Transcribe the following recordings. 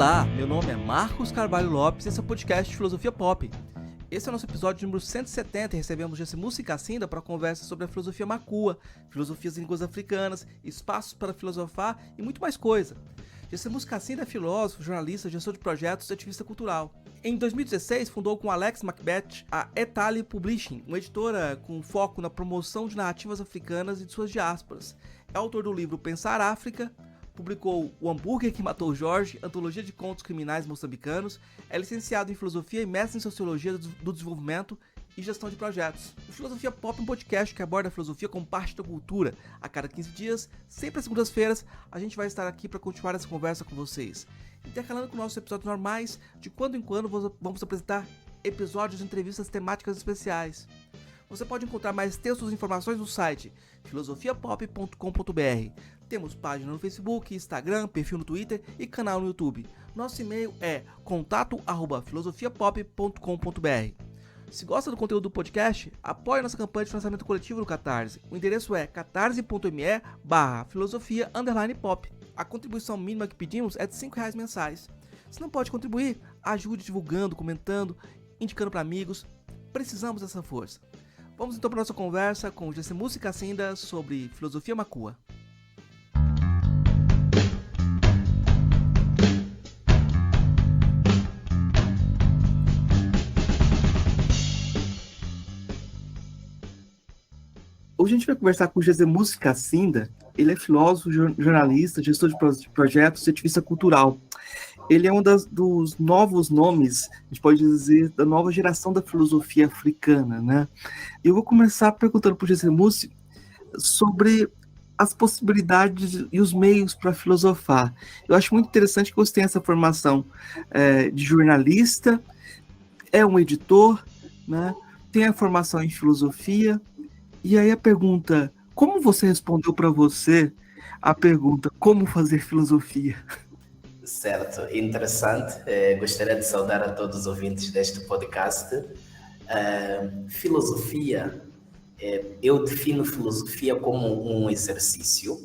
Olá, meu nome é Marcos Carvalho Lopes e esse é o podcast de Filosofia Pop. Esse é o nosso episódio número 170 e recebemos Jessimusi Cassinda para conversa sobre a filosofia Makua, filosofias em línguas africanas, espaços para filosofar e muito mais coisa. Jessimusi Cassinda é filósofo, jornalista, gestor de projetos e ativista cultural. Em 2016, fundou com Alex Macbeth a Etali Publishing, uma editora com foco na promoção de narrativas africanas e de suas diásporas. É autor do livro Pensar África, publicou O Hambúrguer que Matou Jorge, antologia de contos criminais moçambicanos, é licenciado em filosofia e mestre em sociologia do desenvolvimento e gestão de projetos. O Filosofia Pop é um podcast que aborda a filosofia como parte da cultura. A cada 15 dias, sempre às segundas-feiras, a gente vai estar aqui para continuar essa conversa com vocês. Intercalando com nossos episódios normais, de quando em quando vamos apresentar episódios de entrevistas temáticas especiais. Você pode encontrar mais textos e informações no site filosofiapop.com.br. Temos página no Facebook, Instagram, perfil no Twitter e canal no YouTube. Nosso e-mail é contato@filosofiapop.com.br. Se gosta do conteúdo do podcast, apoie nossa campanha de financiamento coletivo no Catarse. O endereço é catarse.me/filosofia_pop. A contribuição mínima que pedimos é de R$5 mensais. Se não pode contribuir, ajude divulgando, comentando, indicando para amigos. Precisamos dessa força. Vamos então para nossa conversa com Jessimusi Cassinda sobre filosofia Makua. Hoje a gente vai conversar com o Jessimusi Cassinda. Ele é filósofo, jornalista, gestor de projetos e ativista cultural. Ele é um dos novos nomes, a gente pode dizer, da nova geração da filosofia africana, né? Eu vou começar perguntando para o Jessimusi sobre as possibilidades e os meios para filosofar. Eu acho muito interessante que você tenha essa formação de jornalista, é um editor, né? Tem a formação em filosofia. E aí a pergunta, como você respondeu para você a pergunta, como fazer filosofia? Certo, interessante. Gostaria de saudar a todos os ouvintes deste podcast. Filosofia, eu defino filosofia como um exercício.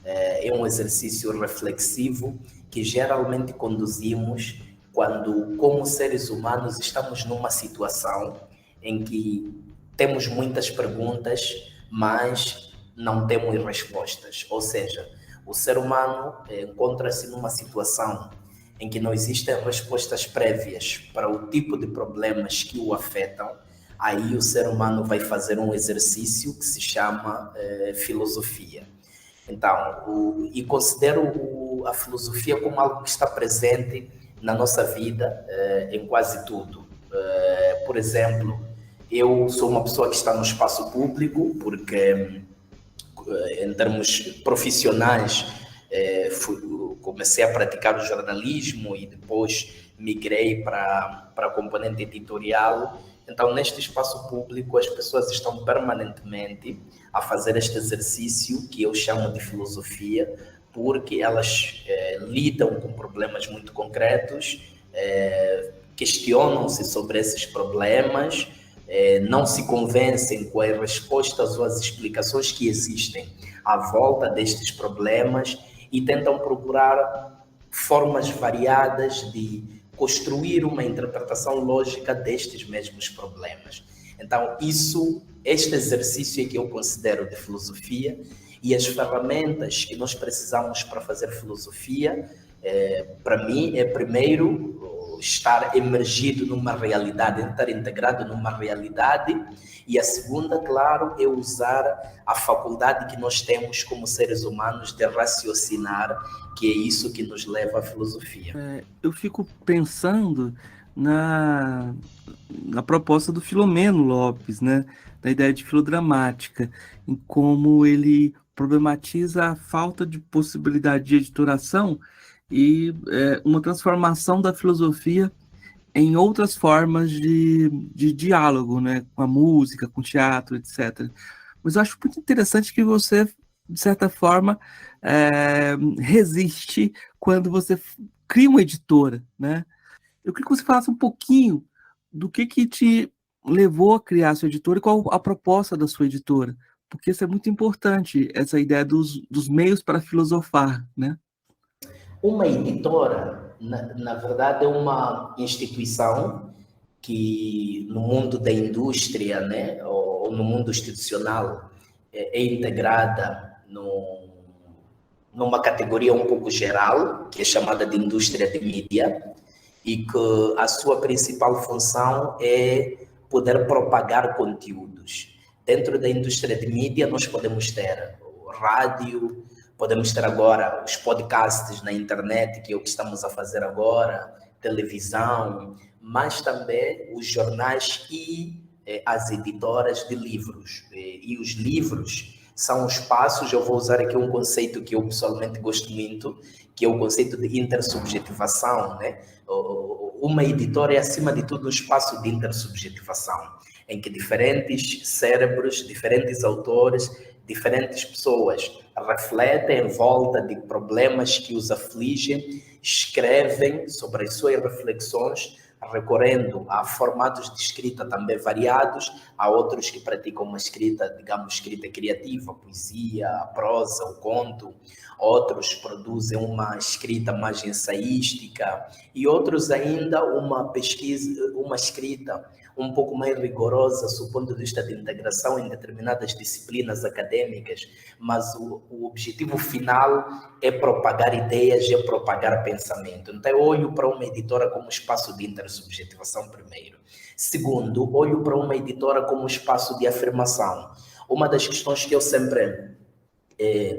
É um exercício reflexivo que geralmente conduzimos quando, como seres humanos, estamos numa situação em que temos muitas perguntas, mas não temos respostas. Ou seja, o ser humano encontra-se numa situação em que não existem respostas prévias para o tipo de problemas que o afetam. Aí o ser humano vai fazer um exercício que se chama filosofia. Então, e considero a filosofia como algo que está presente na nossa vida em quase tudo. Por exemplo, eu sou uma pessoa que está no espaço público, porque em termos profissionais comecei a praticar o jornalismo e depois migrei para a componente editorial. Então, neste espaço público, as pessoas estão permanentemente a fazer este exercício que eu chamo de filosofia, porque elas lidam com problemas muito concretos, questionam-se sobre esses problemas, não se convencem com as respostas ou as explicações que existem à volta destes problemas e tentam procurar formas variadas de construir uma interpretação lógica destes mesmos problemas. Então, este exercício é que eu considero de filosofia, e as ferramentas que nós precisamos para fazer filosofia, para mim, é primeiro estar emergido numa realidade, estar integrado numa realidade, e a segunda, claro, é usar a faculdade que nós temos como seres humanos de raciocinar, que é isso que nos leva à filosofia. Eu fico pensando na proposta do Filomeno Lopes, né? Da ideia de filodramática, em como ele problematiza a falta de possibilidade de editoração e uma transformação da filosofia em outras formas de diálogo, né? Com a música, com o teatro, etc. Mas eu acho muito interessante que você, de certa forma, resiste quando você cria uma editora, né? Eu queria que você falasse um pouquinho do que te levou a criar a sua editora e qual a proposta da sua editora, porque isso é muito importante, essa ideia dos meios para filosofar, né? Uma editora na verdade, é uma instituição que no mundo da indústria, né, ou no mundo institucional, é integrada numa categoria um pouco geral, que é chamada de indústria de mídia, e que a sua principal função é poder propagar conteúdos. Dentro da indústria de mídia, nós podemos ter o rádio, podemos ter agora os podcasts na internet, que é o que estamos a fazer agora, televisão, mas também os jornais e as editoras de livros. E os livros são espaços, eu vou usar aqui um conceito que eu pessoalmente gosto muito, que é o conceito de intersubjetivação, né? Uma editora é, acima de tudo, um espaço de intersubjetivação, em que diferentes cérebros, diferentes autores, diferentes pessoas refletem em volta de problemas que os afligem, escrevem sobre as suas reflexões, recorrendo a formatos de escrita também variados, há outros que praticam uma escrita, digamos, escrita criativa, poesia, a prosa, o conto, outros produzem uma escrita mais ensaística e outros ainda uma pesquisa, uma escrita um pouco mais rigorosa, do ponto de vista de integração em determinadas disciplinas acadêmicas, mas o objetivo final é propagar ideias, é propagar pensamento. Então, eu olho para uma editora como espaço de intersubjetivação, primeiro. Segundo, olho para uma editora como espaço de afirmação. Uma das questões que eu sempre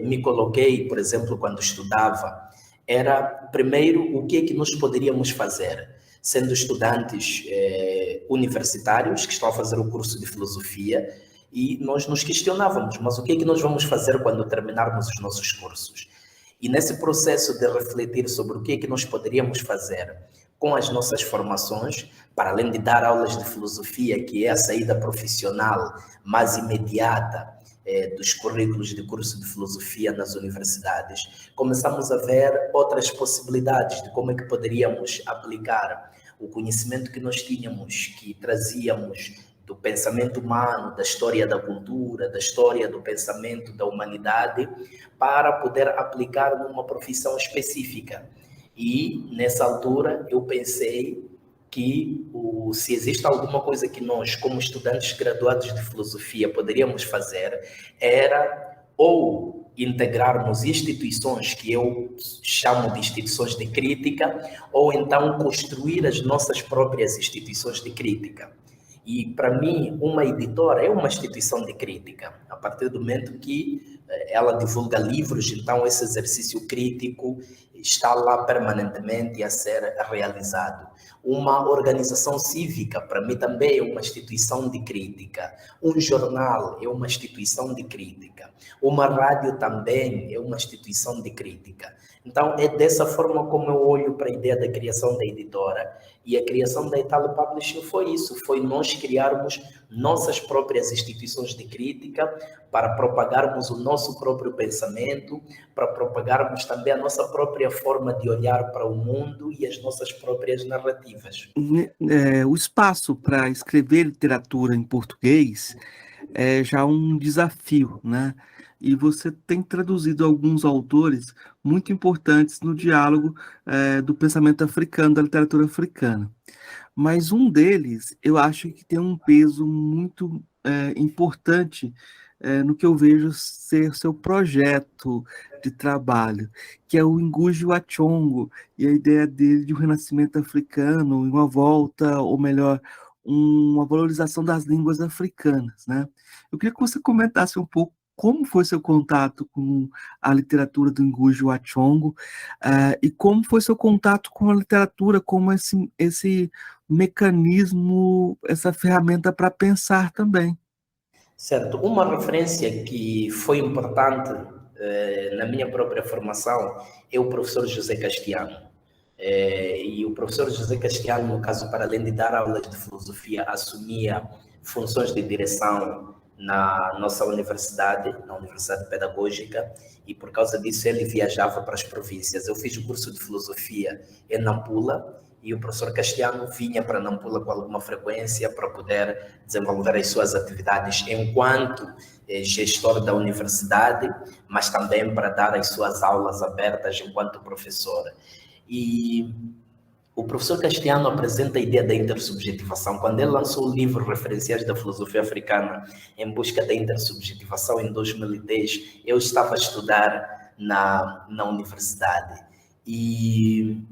me coloquei, por exemplo, quando estudava, era, primeiro, o que é que nós poderíamos fazer? Sendo estudantes universitários que estão a fazer o curso de filosofia, e nós nos questionávamos, mas o que é que nós vamos fazer quando terminarmos os nossos cursos? E nesse processo de refletir sobre o que é que nós poderíamos fazer com as nossas formações, para além de dar aulas de filosofia, que é a saída profissional mais imediata dos currículos de curso de filosofia nas universidades, começamos a ver outras possibilidades de como é que poderíamos aplicar o conhecimento que nós tínhamos, que trazíamos do pensamento humano, da história da cultura, da história do pensamento da humanidade, para poder aplicar numa profissão específica. E, nessa altura, eu pensei que se existe alguma coisa que nós, como estudantes graduados de filosofia, poderíamos fazer, era ou integrarmos instituições que eu chamo de instituições de crítica, ou então construir as nossas próprias instituições de crítica. E, para mim, uma editora é uma instituição de crítica, a partir do momento que ela divulga livros, então esse exercício crítico está lá permanentemente a ser realizado. Uma organização cívica, para mim, também é uma instituição de crítica. Um jornal é uma instituição de crítica. Uma rádio também é uma instituição de crítica. Então, é dessa forma como eu olho para a ideia da criação da editora. E a criação da Italo Publishing foi isso, foi nós criarmos nossas próprias instituições de crítica para propagarmos o nosso próprio pensamento, para propagarmos também a nossa própria forma de olhar para o mundo e as nossas próprias narrativas. O espaço para escrever literatura em português é já um desafio, né? E você tem traduzido alguns autores muito importantes no diálogo do pensamento africano, da literatura africana. Mas um deles, eu acho que tem um peso muito importante no que eu vejo ser seu projeto de trabalho, que é o Ngugi wa Thiong'o, e a ideia dele de um renascimento africano, uma volta, ou melhor, uma valorização das línguas africanas, né? Eu queria que você comentasse um pouco como foi seu contato com a literatura do Ngugi wa Thiong'o e como foi seu contato com a literatura como esse mecanismo, essa ferramenta para pensar também. Certo. Uma referência que foi importante na minha própria formação é o professor José Castiano. E o professor José Castiano, no caso, para além de dar aulas de filosofia, assumia funções de direção na nossa universidade, na Universidade Pedagógica, e por causa disso ele viajava para as províncias. Eu fiz o curso de filosofia em Nampula, e o professor Castiano vinha para Nampula com alguma frequência para poder desenvolver as suas atividades enquanto gestor da universidade, mas também para dar as suas aulas abertas enquanto professor. E o professor Castiano apresenta a ideia da intersubjetivação. Quando ele lançou o livro Referenciais da Filosofia Africana em busca da intersubjetivação em 2010, eu estava a estudar na universidade. E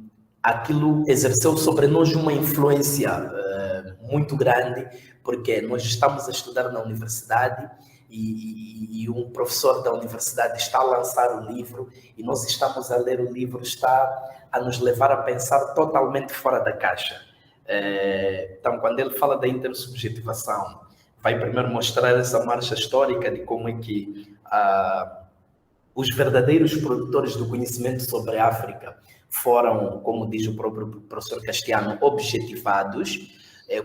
aquilo exerceu sobre nós uma influência muito grande, porque nós estamos a estudar na universidade e um professor da universidade está a lançar o livro e nós estamos a ler o livro, está a nos levar a pensar totalmente fora da caixa. Então, quando ele fala da intersubjetivação, vai primeiro mostrar essa marcha histórica de como é que os verdadeiros produtores do conhecimento sobre a África foram, como diz o próprio professor Castiano, objetivados,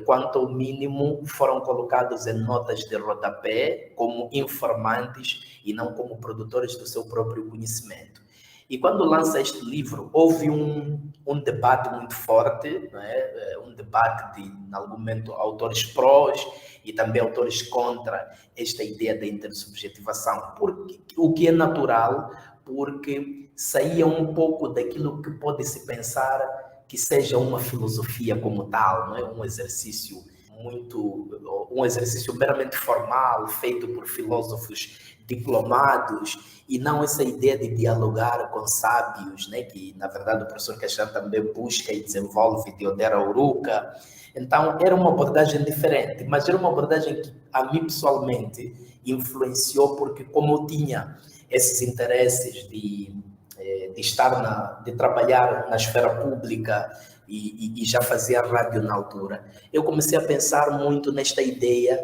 quanto ao mínimo foram colocados em notas de rodapé como informantes e não como produtores do seu próprio conhecimento. E quando lança este livro, houve um debate muito forte, não é? Um debate de, em algum momento, autores prós e também autores contra esta ideia da intersubjetivação, porque, o que é natural, porque saía um pouco daquilo que pode-se pensar que seja uma filosofia como tal, não é? Um exercício meramente formal, feito por filósofos diplomados, e não essa ideia de dialogar com sábios, né? Que na verdade o professor Castiano também busca e desenvolve Teodoro Uruca. Então era uma abordagem diferente, mas era uma abordagem que a mim pessoalmente influenciou, porque como eu tinha esses interesses de trabalhar na esfera pública e já fazia rádio na altura, eu comecei a pensar muito nesta ideia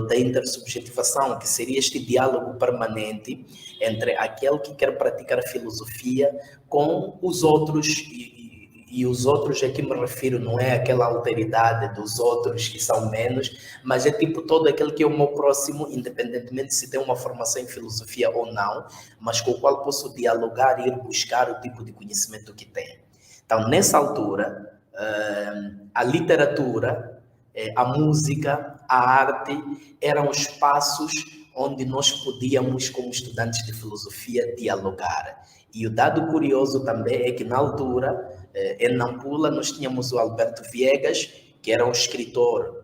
da intersubjetivação, que seria este diálogo permanente entre aquele que quer praticar filosofia com os outros, e os outros a que me refiro não é aquela alteridade dos outros que são menos, mas é tipo todo aquele que é o meu próximo, independentemente se tem uma formação em filosofia ou não, mas com o qual posso dialogar e ir buscar o tipo de conhecimento que tem. Então, nessa altura, a literatura, a música, a arte eram espaços onde nós podíamos, como estudantes de filosofia, dialogar. E o dado curioso também é que, na altura, em Nampula, nós tínhamos o Alberto Viegas, que era um escritor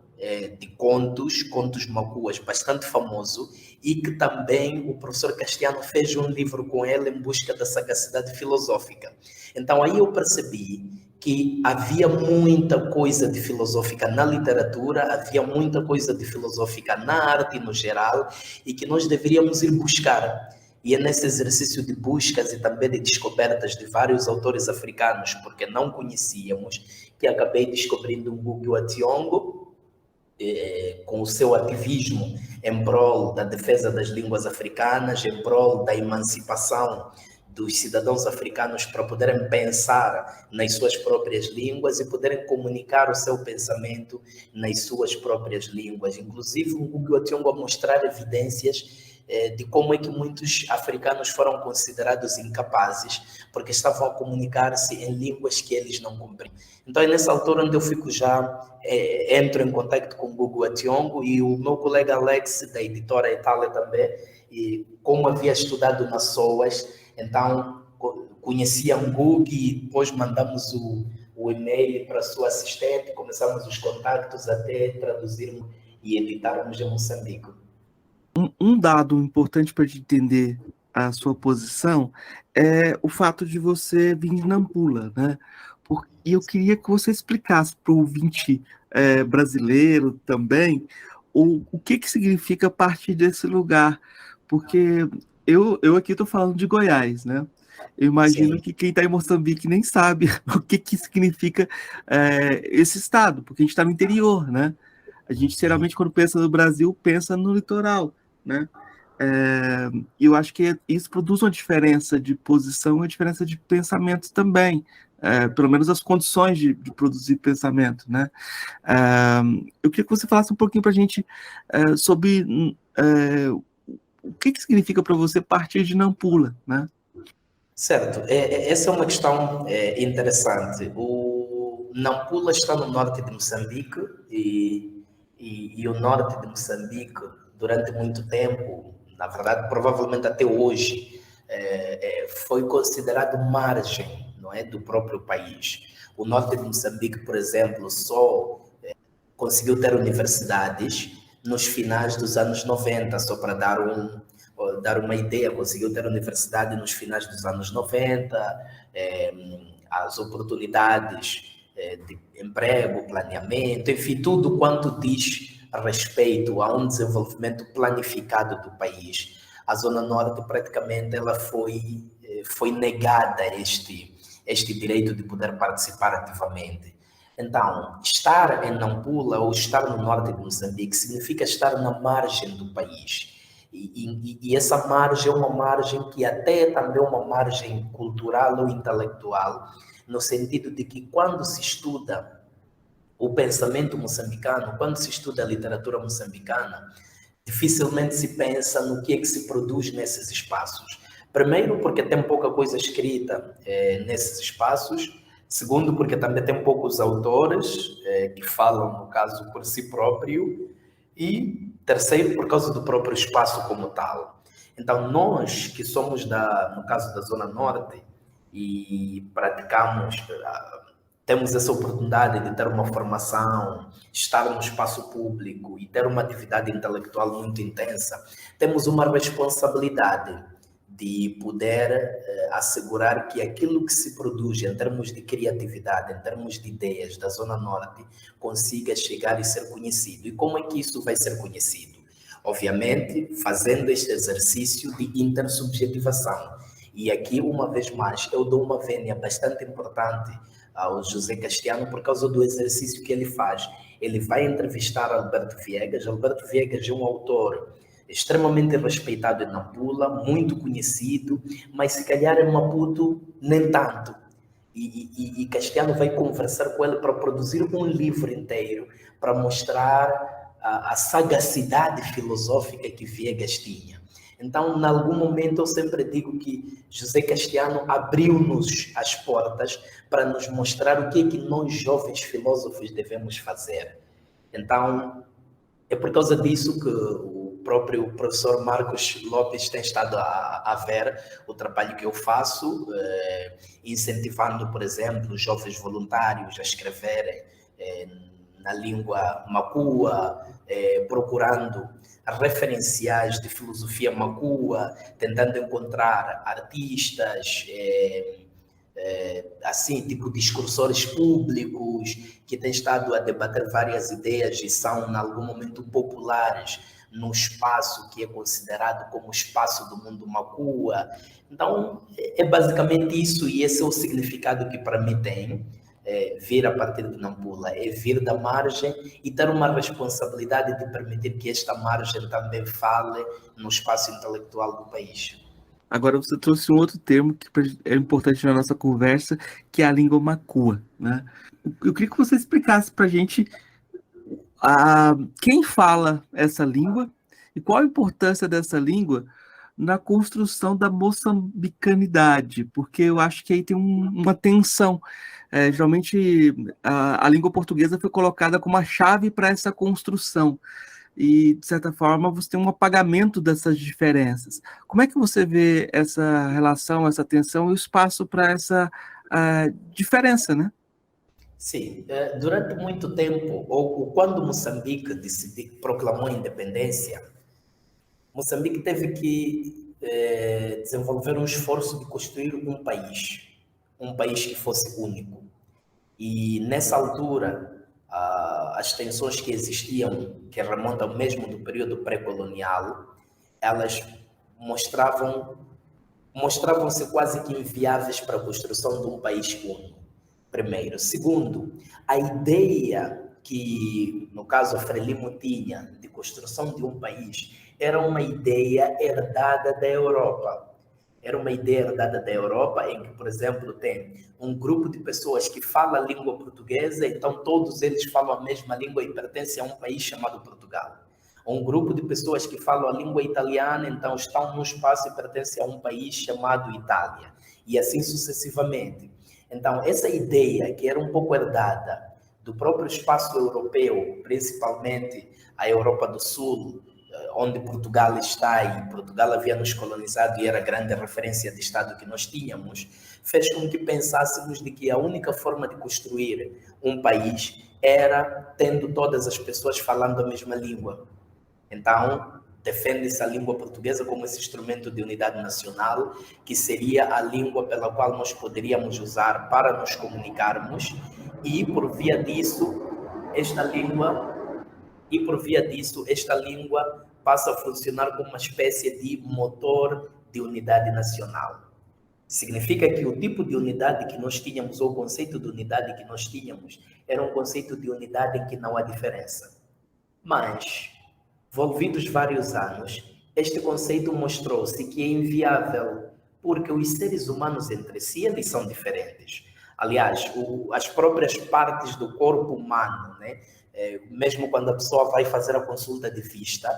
de contos macuas, bastante famoso, e que também o professor Castiano fez um livro com ele em busca da sagacidade filosófica. Então, aí eu percebi que havia muita coisa de filosófica na literatura, havia muita coisa de filosófica na arte no geral, e que nós deveríamos ir buscar. E é nesse exercício de buscas e também de descobertas de vários autores africanos, porque não conhecíamos, que acabei descobrindo um Ngugi wa Thiong'o, com o seu ativismo em prol da defesa das línguas africanas, em prol da emancipação dos cidadãos africanos para poderem pensar nas suas próprias línguas e poderem comunicar o seu pensamento nas suas próprias línguas. Inclusive, o Ngugi wa Thiong'o a mostrar evidências de como é que muitos africanos foram considerados incapazes porque estavam a comunicar-se em línguas que eles não compreendiam. Então é nessa altura onde eu fico entro em contato com o Ngugi wa Thiong'o, e o meu colega Alex, da editora Itália também, e como havia estudado na SOAS, então conhecia Ngugi, e depois mandamos o e-mail para a sua assistente, começamos os contactos até traduzirmos e editarmos em Moçambique. Um dado importante para entender a sua posição é o fato de você vir de Nampula, né? E eu queria que você explicasse para o ouvinte brasileiro também o que significa partir desse lugar, porque eu aqui estou falando de Goiás, né? Eu imagino que quem está em Moçambique nem sabe o que significa esse estado, porque a gente está no interior, né? A gente, geralmente, quando pensa no Brasil, pensa no litoral, né? E eu acho que isso produz uma diferença de posição, uma diferença de pensamento também, pelo menos as condições de produzir pensamento, né? Eu queria que você falasse um pouquinho para a gente sobre o que significa para você partir de Nampula, né? Certo, essa é uma questão interessante. O Nampula está no norte de Moçambique e o norte de Moçambique, durante muito tempo, na verdade, provavelmente até hoje, foi considerado margem, não não é, do próprio país. O norte de Moçambique, por exemplo, só conseguiu ter universidades nos finais dos anos 90, só para dar uma ideia, conseguiu ter universidade nos finais dos anos 90, as oportunidades de emprego, planeamento, enfim, tudo quanto diz respeito a um desenvolvimento planificado do país. A Zona Norte praticamente ela foi negada este direito de poder participar ativamente. Então, estar em Nampula ou estar no norte de Moçambique significa estar na margem do país. E essa margem é uma margem que até é também uma margem cultural ou intelectual, no sentido de que quando se estuda o pensamento moçambicano, quando se estuda a literatura moçambicana, dificilmente se pensa no que é que se produz nesses espaços. Primeiro, porque tem pouca coisa escrita nesses espaços. Segundo, porque também tem poucos autores que falam, no caso, por si próprio. E terceiro, por causa do próprio espaço como tal. Então, nós que somos, no caso da Zona Norte, e praticamos, temos essa oportunidade de ter uma formação, estar no espaço público e ter uma atividade intelectual muito intensa, temos uma responsabilidade de poder assegurar que aquilo que se produz em termos de criatividade, em termos de ideias da Zona Norte, consiga chegar e ser conhecido. E como é que isso vai ser conhecido? Obviamente, fazendo este exercício de intersubjetivação. E aqui, uma vez mais, eu dou uma vênia bastante importante ao José Castiano por causa do exercício que ele faz. Ele vai entrevistar Alberto Viegas. Alberto Viegas é um autor extremamente respeitado em Nampula, muito conhecido, mas se calhar em Maputo nem tanto. E Castiano vai conversar com ele para produzir um livro inteiro, para mostrar a sagacidade filosófica que Viegas tinha. Então, em algum momento, eu sempre digo que José Castiano abriu-nos as portas para nos mostrar o que é que nós, jovens filósofos, devemos fazer. Então, é por causa disso que o próprio professor Marcos Lopes tem estado a ver o trabalho que eu faço, incentivando, por exemplo, os jovens voluntários a escreverem na língua macua, procurando referenciais de filosofia macua, tentando encontrar artistas, assim, tipo discursores públicos que têm estado a debater várias ideias e são, em algum momento, populares no espaço que é considerado como espaço do mundo macua. Então, é basicamente isso, e esse é o significado que para mim tem vir a partir de Nampula, é vir da margem e ter uma responsabilidade de permitir que esta margem também fale no espaço intelectual do país. Agora você trouxe um outro termo que é importante na nossa conversa, que é a língua macua, né? Eu queria que você explicasse para a gente quem fala essa língua e qual a importância dessa língua na construção da moçambicanidade, porque eu acho que aí tem uma tensão. Geralmente a língua portuguesa foi colocada como a chave para essa construção e, de certa forma, você tem um apagamento dessas diferenças. Como é que você vê essa relação, essa tensão e o espaço para essa diferença, né? Sim, durante muito tempo, ou quando Moçambique proclamou a independência, Moçambique teve que desenvolver um esforço de construir um país que fosse único. E nessa altura, as tensões que existiam, que remontam mesmo do período pré-colonial, elas mostravam-se quase que inviáveis para a construção de um país único, primeiro. Segundo, a ideia que, no caso, a Frelimo tinha de construção de um país era uma ideia herdada da Europa. Era uma ideia herdada da Europa em que, por exemplo, tem um grupo de pessoas que fala a língua portuguesa, então todos eles falam a mesma língua e pertencem a um país chamado Portugal. Um grupo de pessoas que falam a língua italiana, então estão num espaço e pertencem a um país chamado Itália. E assim sucessivamente. Então, essa ideia que era um pouco herdada do próprio espaço europeu, principalmente a Europa do Sul, onde Portugal está, e Portugal havia nos colonizado e era a grande referência de Estado que nós tínhamos, fez com que pensássemos de que a única forma de construir um país era tendo todas as pessoas falando a mesma língua. Então, defende-se a língua portuguesa como esse instrumento de unidade nacional, que seria a língua pela qual nós poderíamos usar para nos comunicarmos, e por via disso, esta língua passa a funcionar como uma espécie de motor de unidade nacional. Significa que o tipo de unidade que nós tínhamos, ou o conceito de unidade que nós tínhamos, era um conceito de unidade em que não há diferença. Mas, envolvidos vários anos, este conceito mostrou-se que é inviável, porque os seres humanos entre si, eles são diferentes. Aliás, as próprias partes do corpo humano, né? Mesmo quando a pessoa vai fazer a consulta de vista,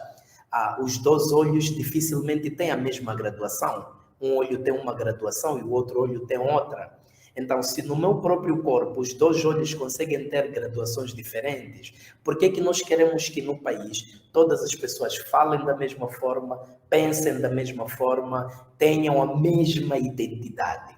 os dois olhos dificilmente têm a mesma graduação. Um olho tem uma graduação e o outro olho tem outra. Então, se no meu próprio corpo os dois olhos conseguem ter graduações diferentes, por que nós queremos que no país todas as pessoas falem da mesma forma, pensem da mesma forma, tenham a mesma identidade?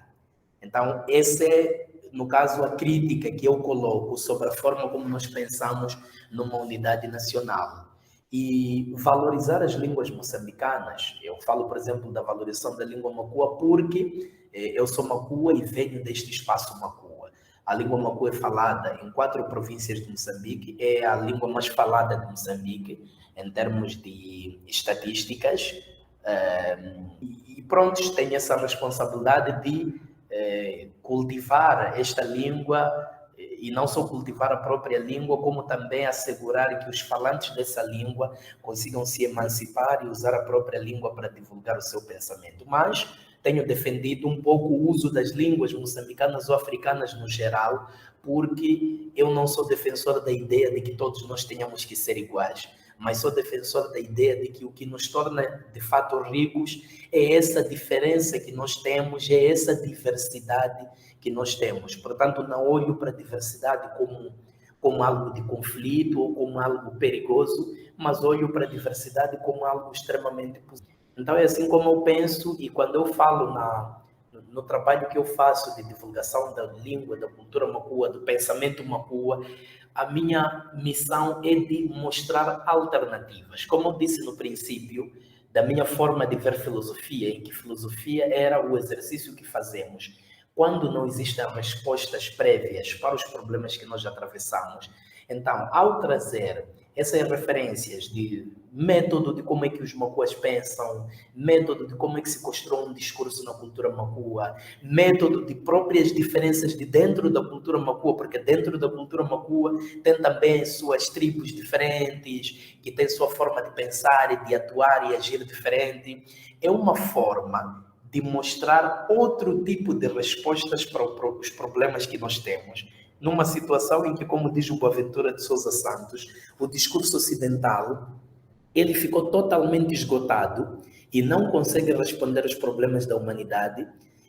Então, essa é, no caso, a crítica que eu coloco sobre a forma como nós pensamos numa unidade nacional. E valorizar as línguas moçambicanas, eu falo, por exemplo, da valorização da língua macua porque eu sou macua e venho deste espaço macua. A língua macua é falada em 4 províncias de Moçambique, é a língua mais falada de Moçambique em termos de estatísticas, e pronto, tenho essa responsabilidade de cultivar esta língua, e não só cultivar a própria língua, como também assegurar que os falantes dessa língua consigam se emancipar e usar a própria língua para divulgar o seu pensamento. Mas tenho defendido um pouco o uso das línguas moçambicanas ou africanas no geral, porque eu não sou defensor da ideia de que todos nós tenhamos que ser iguais, mas sou defensor da ideia de que o que nos torna de fato ricos é essa diferença que nós temos, é essa diversidade que nós temos. Portanto, não olho para a diversidade como algo de conflito ou como algo perigoso, mas olho para a diversidade como algo extremamente positivo. Então, é assim como eu penso, e quando eu falo no trabalho que eu faço de divulgação da língua, da cultura macua, do pensamento macua, a minha missão é de mostrar alternativas. Como eu disse no princípio, da minha forma de ver filosofia, em que filosofia era o exercício que fazemos quando não existem respostas prévias para os problemas que nós atravessamos. Então, ao trazer essas referências de método de como é que os macuas pensam, método de como é que se constrói um discurso na cultura macua, método de próprias diferenças de dentro da cultura macua, porque dentro da cultura macua tem também suas tribos diferentes, que têm sua forma de pensar e de atuar e agir diferente. É uma forma de mostrar outro tipo de respostas para os problemas que nós temos, numa situação em que, como diz o Boaventura de Sousa Santos, o discurso ocidental ele ficou totalmente esgotado e não consegue responder aos problemas da humanidade,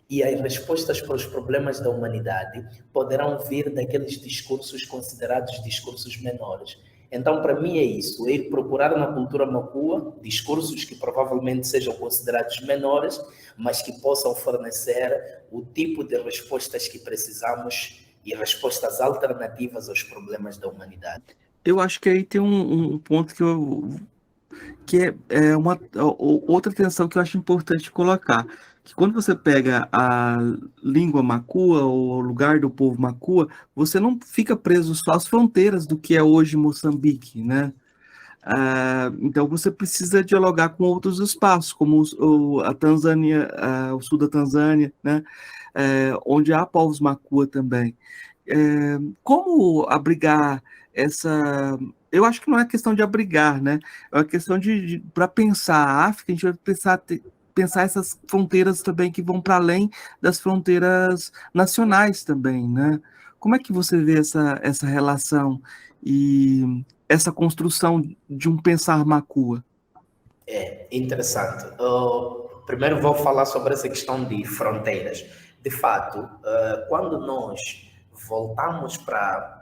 e as respostas para os problemas da humanidade poderão vir daqueles discursos considerados discursos menores. Então, para mim é isso, é ir procurar na cultura macua discursos que provavelmente sejam considerados menores, mas que possam fornecer o tipo de respostas que precisamos e respostas alternativas aos problemas da humanidade. Eu acho que aí tem um ponto que é uma outra tensão que eu acho importante colocar, que quando você pega a língua macua ou o lugar do povo macua, você não fica preso só às fronteiras do que é hoje Moçambique, né? Então você precisa dialogar com outros espaços, como a Tanzânia, o sul da Tanzânia, né? Onde há povos macua também. Como abrigar essa... Eu acho que não é questão de abrigar, né? É uma questão para pensar a África, a gente vai pensar essas fronteiras também que vão para além das fronteiras nacionais também, né? Como é que você vê essa relação e essa construção de um pensar macua? É interessante. Primeiro vou falar sobre essa questão de fronteiras. De fato, quando nós voltamos para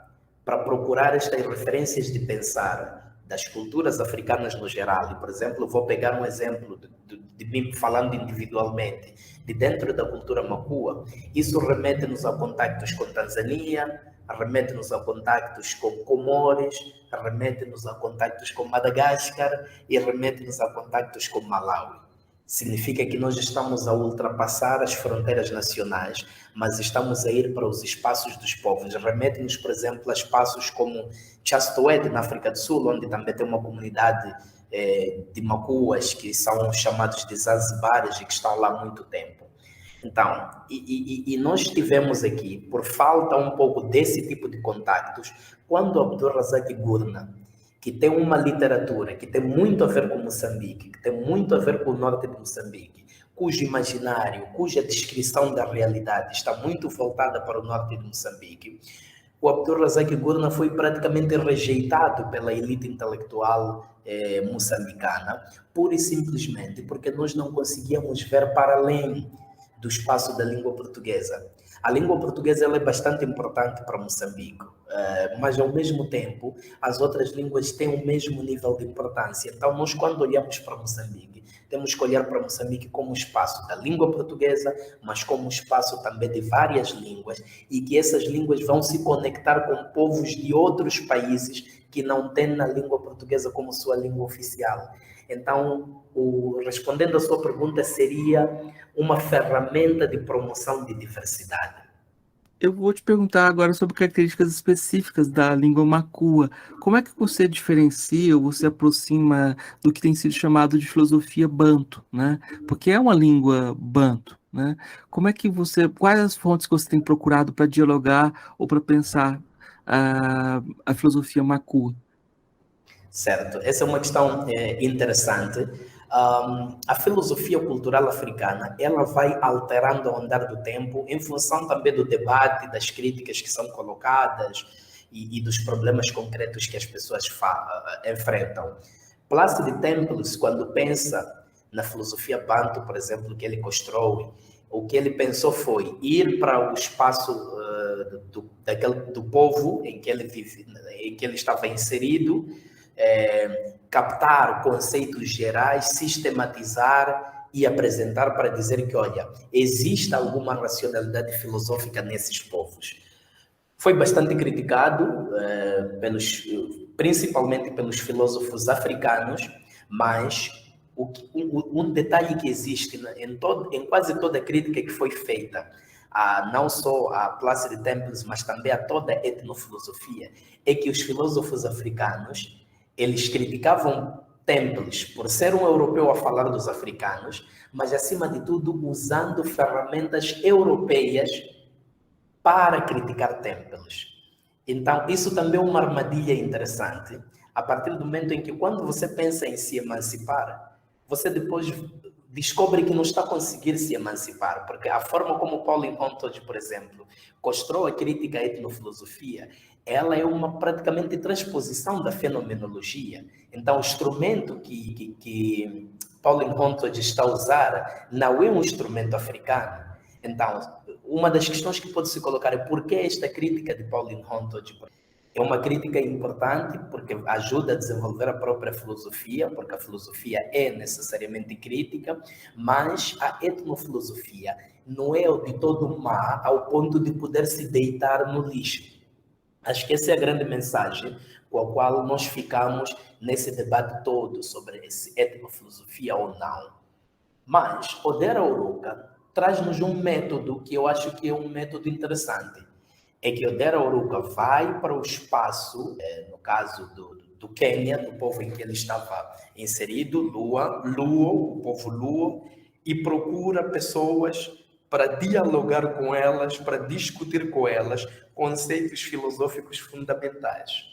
procurar estas referências de pensar das culturas africanas no geral, e, por exemplo, vou pegar um exemplo de mim falando individualmente, de dentro da cultura Makua, isso remete-nos a contactos com Tanzânia, remete-nos a contactos com Comores, remete-nos a contactos com Madagascar e remete-nos a contactos com Malawi. Significa que nós estamos a ultrapassar as fronteiras nacionais, mas estamos a ir para os espaços dos povos. Remete-nos, por exemplo, a espaços como Chastoed, na África do Sul, onde também tem uma comunidade de Macuas, que são chamados de Zanzibares e que estão lá há muito tempo. Então, e nós tivemos aqui, por falta um pouco desse tipo de contactos, quando Abdul Razak Gurna, que tem uma literatura que tem muito a ver com Moçambique, que tem muito a ver com o norte de Moçambique, cujo imaginário, cuja descrição da realidade está muito voltada para o norte de Moçambique, o Abdul Razak Gurna foi praticamente rejeitado pela elite intelectual moçambicana, pura e simplesmente porque nós não conseguíamos ver para além do espaço da língua portuguesa. A língua portuguesa ela é bastante importante para Moçambique, mas ao mesmo tempo as outras línguas têm o mesmo nível de importância. Então nós, quando olhamos para Moçambique, temos que olhar para Moçambique como espaço da língua portuguesa, mas como espaço também de várias línguas, e que essas línguas vão se conectar com povos de outros países que não têm na língua portuguesa como sua língua oficial. Então, respondendo à sua pergunta, seria uma ferramenta de promoção de diversidade. Eu vou te perguntar agora sobre características específicas da língua Makua. Como é que você diferencia ou você aproxima do que tem sido chamado de filosofia Banto, né? Porque é uma língua Banto, né? Como é que quais as fontes que você tem procurado para dialogar ou para pensar a filosofia Makua? Certo, essa é uma questão interessante. A filosofia cultural africana, ela vai alterando ao andar do tempo, em função também do debate, das críticas que são colocadas e dos problemas concretos que as pessoas enfrentam. Plácido Temples, quando pensa na filosofia Banto, por exemplo, que ele constrói, o que ele pensou foi ir para o espaço do povo em que ele vive, em que ele estava inserido, captar conceitos gerais, sistematizar e apresentar para dizer que, olha, existe alguma racionalidade filosófica nesses povos. Foi bastante criticado, principalmente pelos filósofos africanos, mas um detalhe que existe em quase toda a crítica que foi feita, não só a Plácido Temples, mas também a toda a etnofilosofia, é que os filósofos africanos eles criticavam Temples por ser um europeu a falar dos africanos, mas, acima de tudo, usando ferramentas europeias para criticar Temples. Então, isso também é uma armadilha interessante, a partir do momento em que, quando você pensa em se emancipar, você depois descobre que não está a conseguir se emancipar, porque a forma como Pauline Hontoge, por exemplo, constrói a crítica à etnofilosofia, ela é uma praticamente transposição da fenomenologia. Então, o instrumento que Pauline Hontoge está a usar não é um instrumento africano. Então, uma das questões que pode se colocar é por que esta crítica de Pauline Hontoge? É uma crítica importante porque ajuda a desenvolver a própria filosofia, porque a filosofia é necessariamente crítica, mas a etnofilosofia não é de todo má ao ponto de poder se deitar no lixo. Acho que essa é a grande mensagem com a qual nós ficamos nesse debate todo sobre esse etnofilosofia ou não. Mas Odera Oruka traz-nos um método que eu acho que é um método interessante. É que Odera Oruka vai para o espaço, no caso do Quênia, do povo em que ele estava inserido, Luo, o povo Luo, e procura pessoas para dialogar com elas, para discutir com elas conceitos filosóficos fundamentais.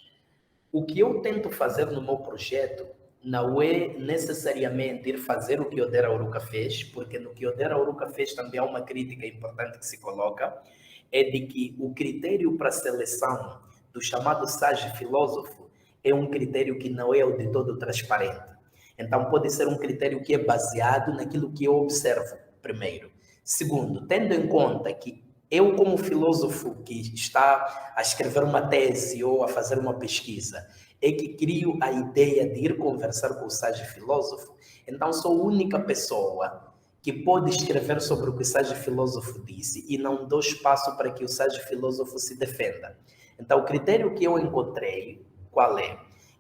O que eu tento fazer no meu projeto não é necessariamente ir fazer o que Odera Oruka fez, porque no que Odera Oruka fez também há uma crítica importante que se coloca, é de que o critério para a seleção do chamado sage filósofo é um critério que não é o de todo transparente. Então pode ser um critério que é baseado naquilo que eu observo, primeiro. Segundo, tendo em conta que eu, como filósofo que está a escrever uma tese ou a fazer uma pesquisa, é que crio a ideia de ir conversar com o Sage Filósofo. Então, sou a única pessoa que pode escrever sobre o que o Sage Filósofo disse e não dou espaço para que o Sage Filósofo se defenda. Então, o critério que eu encontrei, qual é?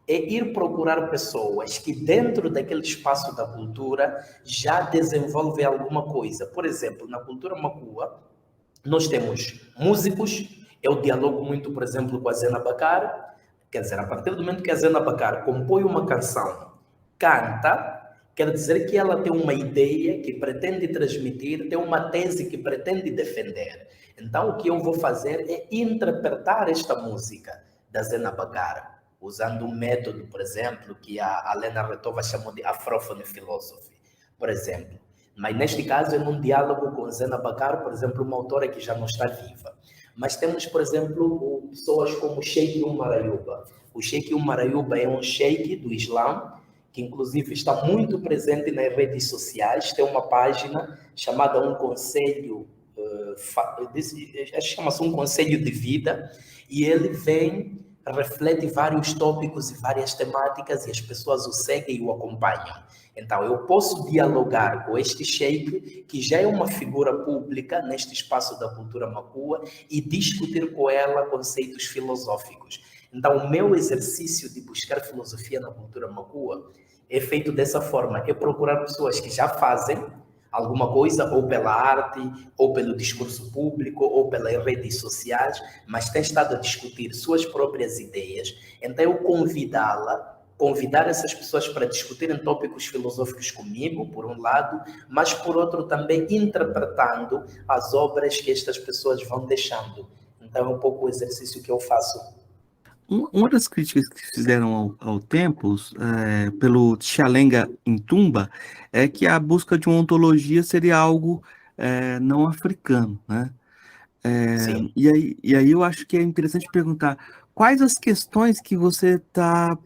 É ir procurar pessoas que dentro daquele espaço da cultura já desenvolvem alguma coisa. Por exemplo, na cultura macua, nós temos músicos, eu dialogo muito, por exemplo, com a Zena Bacar, quer dizer, a partir do momento que a Zena Bacar compõe uma canção, canta, quer dizer que ela tem uma ideia que pretende transmitir, tem uma tese que pretende defender. Então, o que eu vou fazer é interpretar esta música da Zena Bacar, usando um método, por exemplo, que a Lena Retova chamou de Afrophone Philosophy, por exemplo. Mas neste caso é num diálogo com Zena Bacar, por exemplo, uma autora que já não está viva. Mas temos, por exemplo, pessoas como o Sheikh Umar Ayuba. O Sheikh Umar Ayuba é um sheikh do Islã, que inclusive está muito presente nas redes sociais, tem uma página chamada Um Conselho, chama-se Um Conselho de Vida, e ele vem, reflete vários tópicos e várias temáticas, e as pessoas o seguem e o acompanham. Então, eu posso dialogar com este sheikh, que já é uma figura pública neste espaço da cultura macua, e discutir com ela conceitos filosóficos. Então, o meu exercício de buscar filosofia na cultura macua é feito dessa forma, é procurar pessoas que já fazem alguma coisa, ou pela arte, ou pelo discurso público, ou pelas redes sociais, mas tem estado a discutir suas próprias ideias. Então, eu convidar essas pessoas para discutirem tópicos filosóficos comigo, por um lado, mas por outro também interpretando as obras que estas pessoas vão deixando. Então, é um pouco o exercício que eu faço. Uma das críticas que fizeram ao Tempos, pelo Xalenga Ntumba, é que a busca de uma ontologia seria algo não africano, né? Sim. E aí eu acho que é interessante perguntar quais as questões que você tá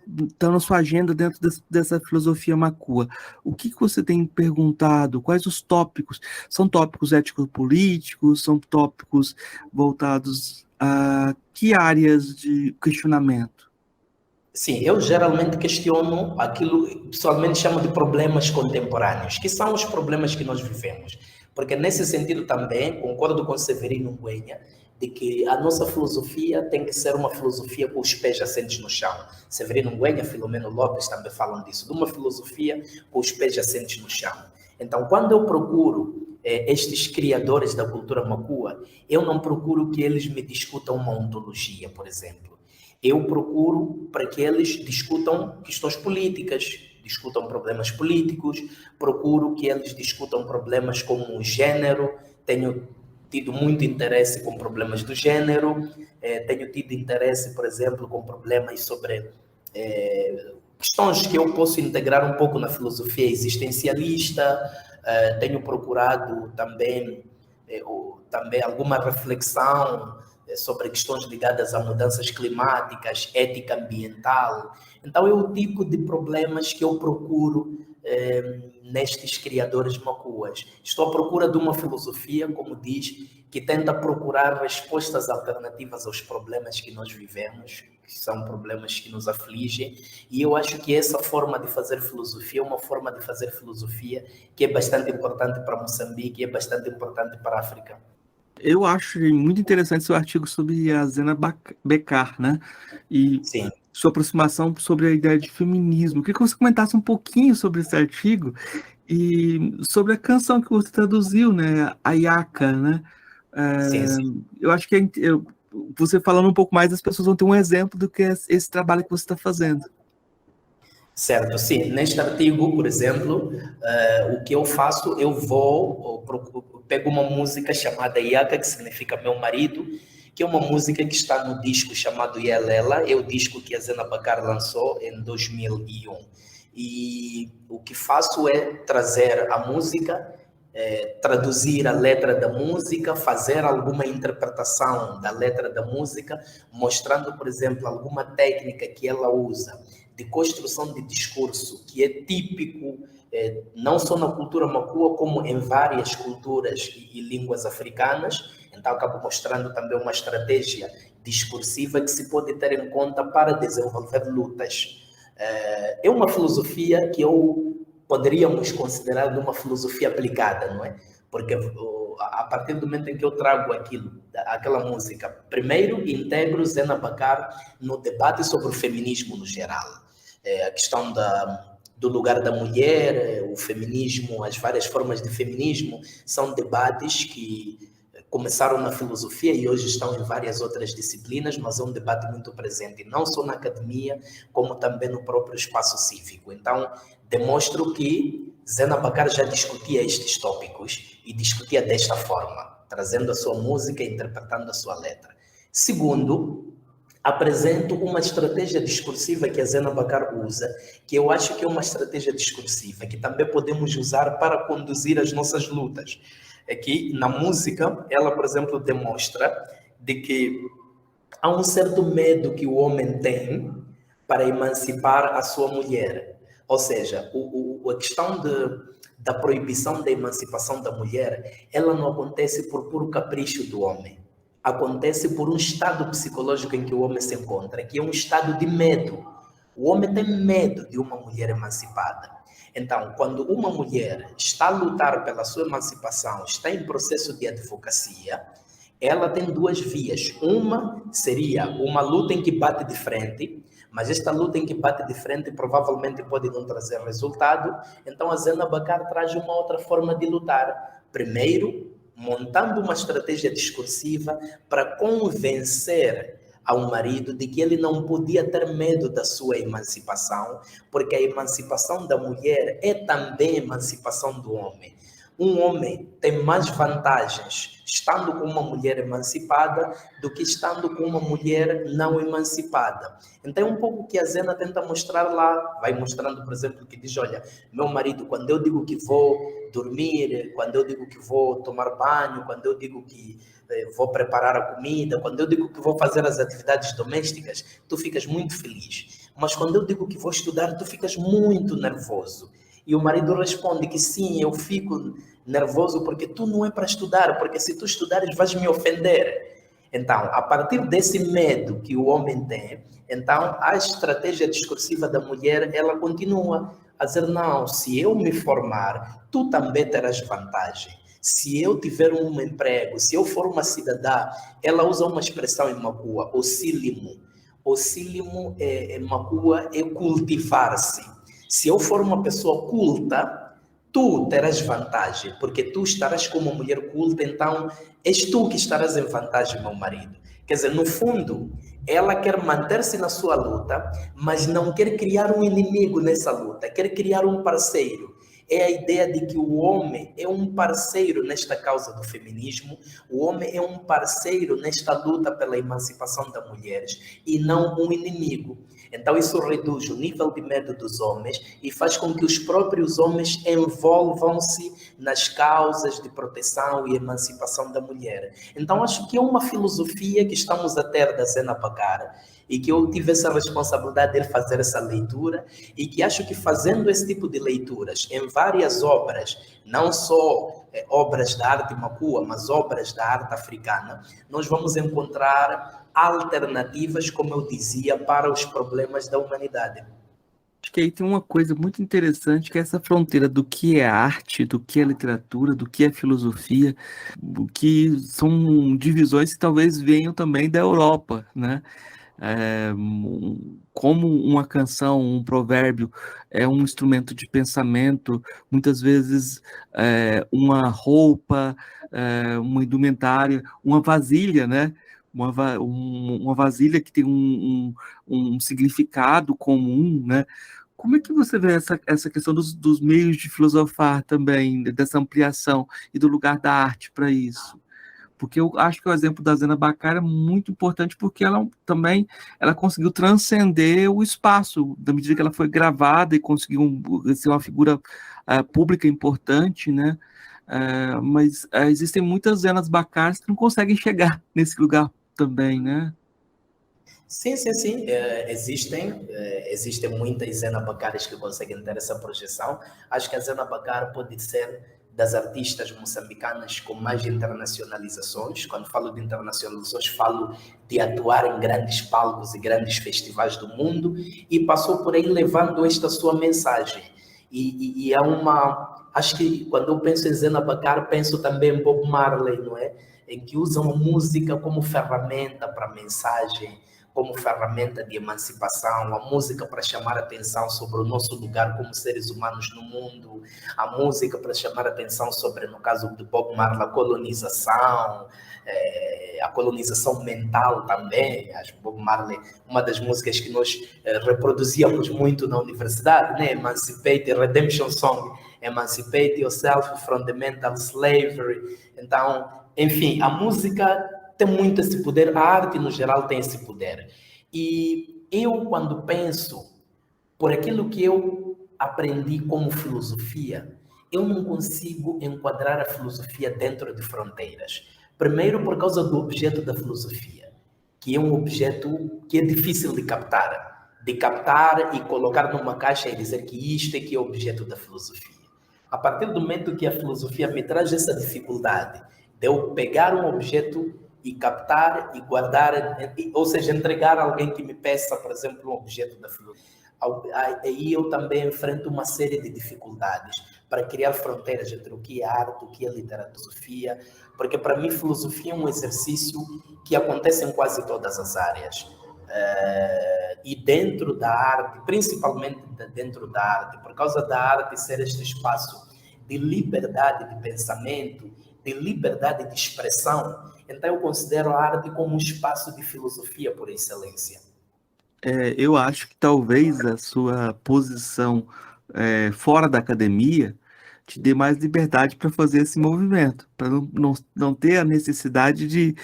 na sua agenda dentro dessa filosofia macua. O que você tem perguntado? Quais os tópicos? São tópicos ético-políticos? São tópicos voltados a que áreas de questionamento? Sim, eu geralmente questiono aquilo que pessoalmente chamo de problemas contemporâneos, que são os problemas que nós vivemos. Porque nesse sentido também concordo com Severino Ngüenya de que a nossa filosofia tem que ser uma filosofia com os pés assentes no chão. Severino Ngüenya, Filomeno Lopes também falam disso, de uma filosofia com os pés assentes no chão. Então, quando eu procuro estes criadores da cultura macua, eu não procuro que eles me discutam uma ontologia, por exemplo. Eu procuro para que eles discutam questões políticas, discutam problemas políticos, procuro que eles discutam problemas como o gênero, tenho tido muito interesse com problemas do gênero, tenho tido interesse, por exemplo, com problemas sobre questões que eu posso integrar um pouco na filosofia existencialista, tenho procurado também alguma reflexão sobre questões ligadas a mudanças climáticas, ética ambiental. Então, é o tipo de problemas que eu procuro nestes criadores macuas. Estou à procura de uma filosofia, como diz, que tenta procurar respostas alternativas aos problemas que nós vivemos, que são problemas que nos afligem, e eu acho que essa forma de fazer filosofia é uma forma de fazer filosofia que é bastante importante para Moçambique e é bastante importante para a África. Eu acho muito interessante seu artigo sobre a Zena Becar, né? E Sim. sua aproximação sobre a ideia de feminismo. Eu queria que você comentasse um pouquinho sobre esse artigo e sobre a canção que você traduziu, né? A Yaka, né? Sim. Eu acho que você falando um pouco mais, as pessoas vão ter um exemplo do que é esse trabalho que você está fazendo. Certo, sim. Neste artigo, por exemplo, o que eu faço, pego uma música chamada Yaka, que significa meu marido, que é uma música que está no disco chamado Yelela, é o disco que a Zena Bacar lançou em 2001. E o que faço é trazer a música, traduzir a letra da música, fazer alguma interpretação da letra da música, mostrando, por exemplo, alguma técnica que ela usa de construção de discurso, que é típico não só na cultura macua, como em várias culturas e línguas africanas. Então, acabo mostrando também uma estratégia discursiva que se pode ter em conta para desenvolver lutas. É uma filosofia que poderíamos considerar de uma filosofia aplicada, não é? Porque a partir do momento em que eu trago aquela música, primeiro integro Zena Bacar no debate sobre o feminismo no geral. A questão do lugar da mulher, o feminismo, as várias formas de feminismo, são debates que começaram na filosofia e hoje estão em várias outras disciplinas, mas é um debate muito presente, não só na academia, como também no próprio espaço cívico. Então, demonstro que Zena Bacar já discutia estes tópicos e discutia desta forma, trazendo a sua música e interpretando a sua letra. Segundo, apresento uma estratégia discursiva que a Zena Bacar usa, que eu acho que é uma estratégia discursiva que também podemos usar para conduzir as nossas lutas. É que na música, ela, por exemplo, demonstra de que há um certo medo que o homem tem para emancipar a sua mulher. Ou seja, a questão da proibição da emancipação da mulher, ela não acontece por puro capricho do homem. Acontece por um estado psicológico em que o homem se encontra, que é um estado de medo. O homem tem medo de uma mulher emancipada. Então, quando uma mulher está a lutar pela sua emancipação, está em processo de advocacia, ela tem duas vias. Uma seria uma luta em que bate de frente, mas esta luta em que bate de frente provavelmente pode não trazer resultado. Então, a Zena Bacar traz uma outra forma de lutar. Primeiro, montando uma estratégia discursiva para convencer ao marido de que ele não podia ter medo da sua emancipação, porque a emancipação da mulher é também a emancipação do homem. Um homem tem mais vantagens estando com uma mulher emancipada do que estando com uma mulher não emancipada. Então é um pouco que a Zena tenta mostrar lá, vai mostrando, por exemplo, que diz, olha, meu marido, quando eu digo que vou dormir, quando eu digo que vou tomar banho, quando eu digo que vou preparar a comida, quando eu digo que vou fazer as atividades domésticas, tu ficas muito feliz. Mas quando eu digo que vou estudar, tu ficas muito nervoso. E o marido responde que sim, eu fico nervoso porque tu não é para estudar, porque se tu estudares vais me ofender. Então, a partir desse medo que o homem tem, então a estratégia discursiva da mulher, ela continua a dizer, não, se eu me formar, tu também terás vantagem. Se eu tiver um emprego, se eu for uma cidadã, ela usa uma expressão em Makua, ocílimo. Ocílimo em Makua é cultivar-se. Se eu for uma pessoa culta, tu terás vantagem, porque tu estarás com uma mulher culta, então és tu que estarás em vantagem, meu marido. Quer dizer, no fundo, ela quer manter-se na sua luta, mas não quer criar um inimigo nessa luta, quer criar um parceiro. É a ideia de que o homem é um parceiro nesta causa do feminismo, o homem é um parceiro nesta luta pela emancipação das mulheres e não um inimigo. Então isso reduz o nível de medo dos homens e faz com que os próprios homens envolvam-se nas causas de proteção e emancipação da mulher. Então acho que é uma filosofia que estamos a ter da Zena Bacar e que eu tive essa responsabilidade de fazer essa leitura e que acho que fazendo esse tipo de leituras em várias obras, não só obras da arte Makua, mas obras da arte africana, nós vamos encontrar alternativas, como eu dizia, para os problemas da humanidade. Acho que aí tem uma coisa muito interessante, que é essa fronteira do que é arte, do que é literatura, do que é filosofia, que são divisões que talvez venham também da Europa, né? Como uma canção, um provérbio é um instrumento de pensamento, muitas vezes uma roupa, uma indumentária, uma vasilha, né? Uma vasilha que tem um significado comum, né? Como é que você vê essa questão dos meios de filosofar também, dessa ampliação e do lugar da arte para isso? Porque eu acho que o exemplo da Zena Bacar é muito importante, porque ela conseguiu transcender o espaço, da medida que ela foi gravada e conseguiu ser uma figura pública importante, né? Mas existem muitas Zenas Bacars que não conseguem chegar nesse lugar também, né? Sim. Existem muitas Zena Bacares que conseguem ter essa projeção. Acho que a Zena Bacar pode ser das artistas moçambicanas com mais internacionalizações. Quando falo de internacionalizações, falo de atuar em grandes palcos e grandes festivais do mundo, e passou por aí levando esta sua mensagem. E é uma... Acho que quando eu penso em Zena Bacar, penso também em Bob Marley, não é? Em que usam a música como ferramenta para mensagem, como ferramenta de emancipação, a música para chamar a atenção sobre o nosso lugar como seres humanos no mundo, a música para chamar a atenção sobre, no caso de Bob Marley, a colonização mental também. Acho que Bob Marley, uma das músicas que nós reproduzíamos muito na universidade, né? Emancipate, Redemption Song, Emancipate yourself from the mental slavery. Então, enfim, a música tem muito esse poder, a arte no geral tem esse poder. E eu, quando penso por aquilo que eu aprendi como filosofia, eu não consigo enquadrar a filosofia dentro de fronteiras. Primeiro, por causa do objeto da filosofia, que é um objeto que é difícil de captar e colocar numa caixa e dizer que isto é que é o objeto da filosofia. A partir do momento que a filosofia me traz essa dificuldade de eu pegar um objeto e captar e guardar, ou seja, entregar a alguém que me peça, por exemplo, um objeto da filosofia, aí eu também enfrento uma série de dificuldades para criar fronteiras entre o que é arte, o que é literatura, porque para mim filosofia é um exercício que acontece em quase todas as áreas. E dentro da arte, principalmente dentro da arte, por causa da arte ser este espaço de liberdade de pensamento, de liberdade de expressão, então eu considero a arte como um espaço de filosofia por excelência. Eu acho que talvez a sua posição fora da academia te dê mais liberdade para fazer esse movimento, para não ter a necessidade de,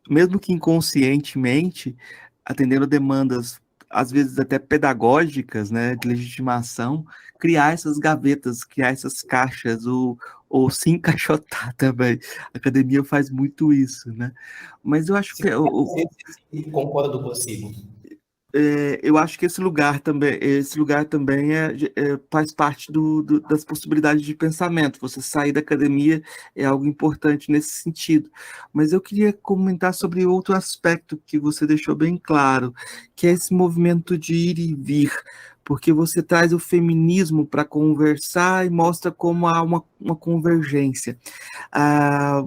mesmo que inconscientemente, atendendo demandas, às vezes até pedagógicas, né, de legitimação, criar essas gavetas, criar essas caixas, ou se encaixotar também. A academia faz muito isso, né? Mas eu acho que... Concordo consigo. Eu acho que esse lugar também faz parte das possibilidades de pensamento. Você sair da academia é algo importante nesse sentido. Mas eu queria comentar sobre outro aspecto que você deixou bem claro, que é esse movimento de ir e vir, porque você traz o feminismo para conversar e mostra como há uma convergência. A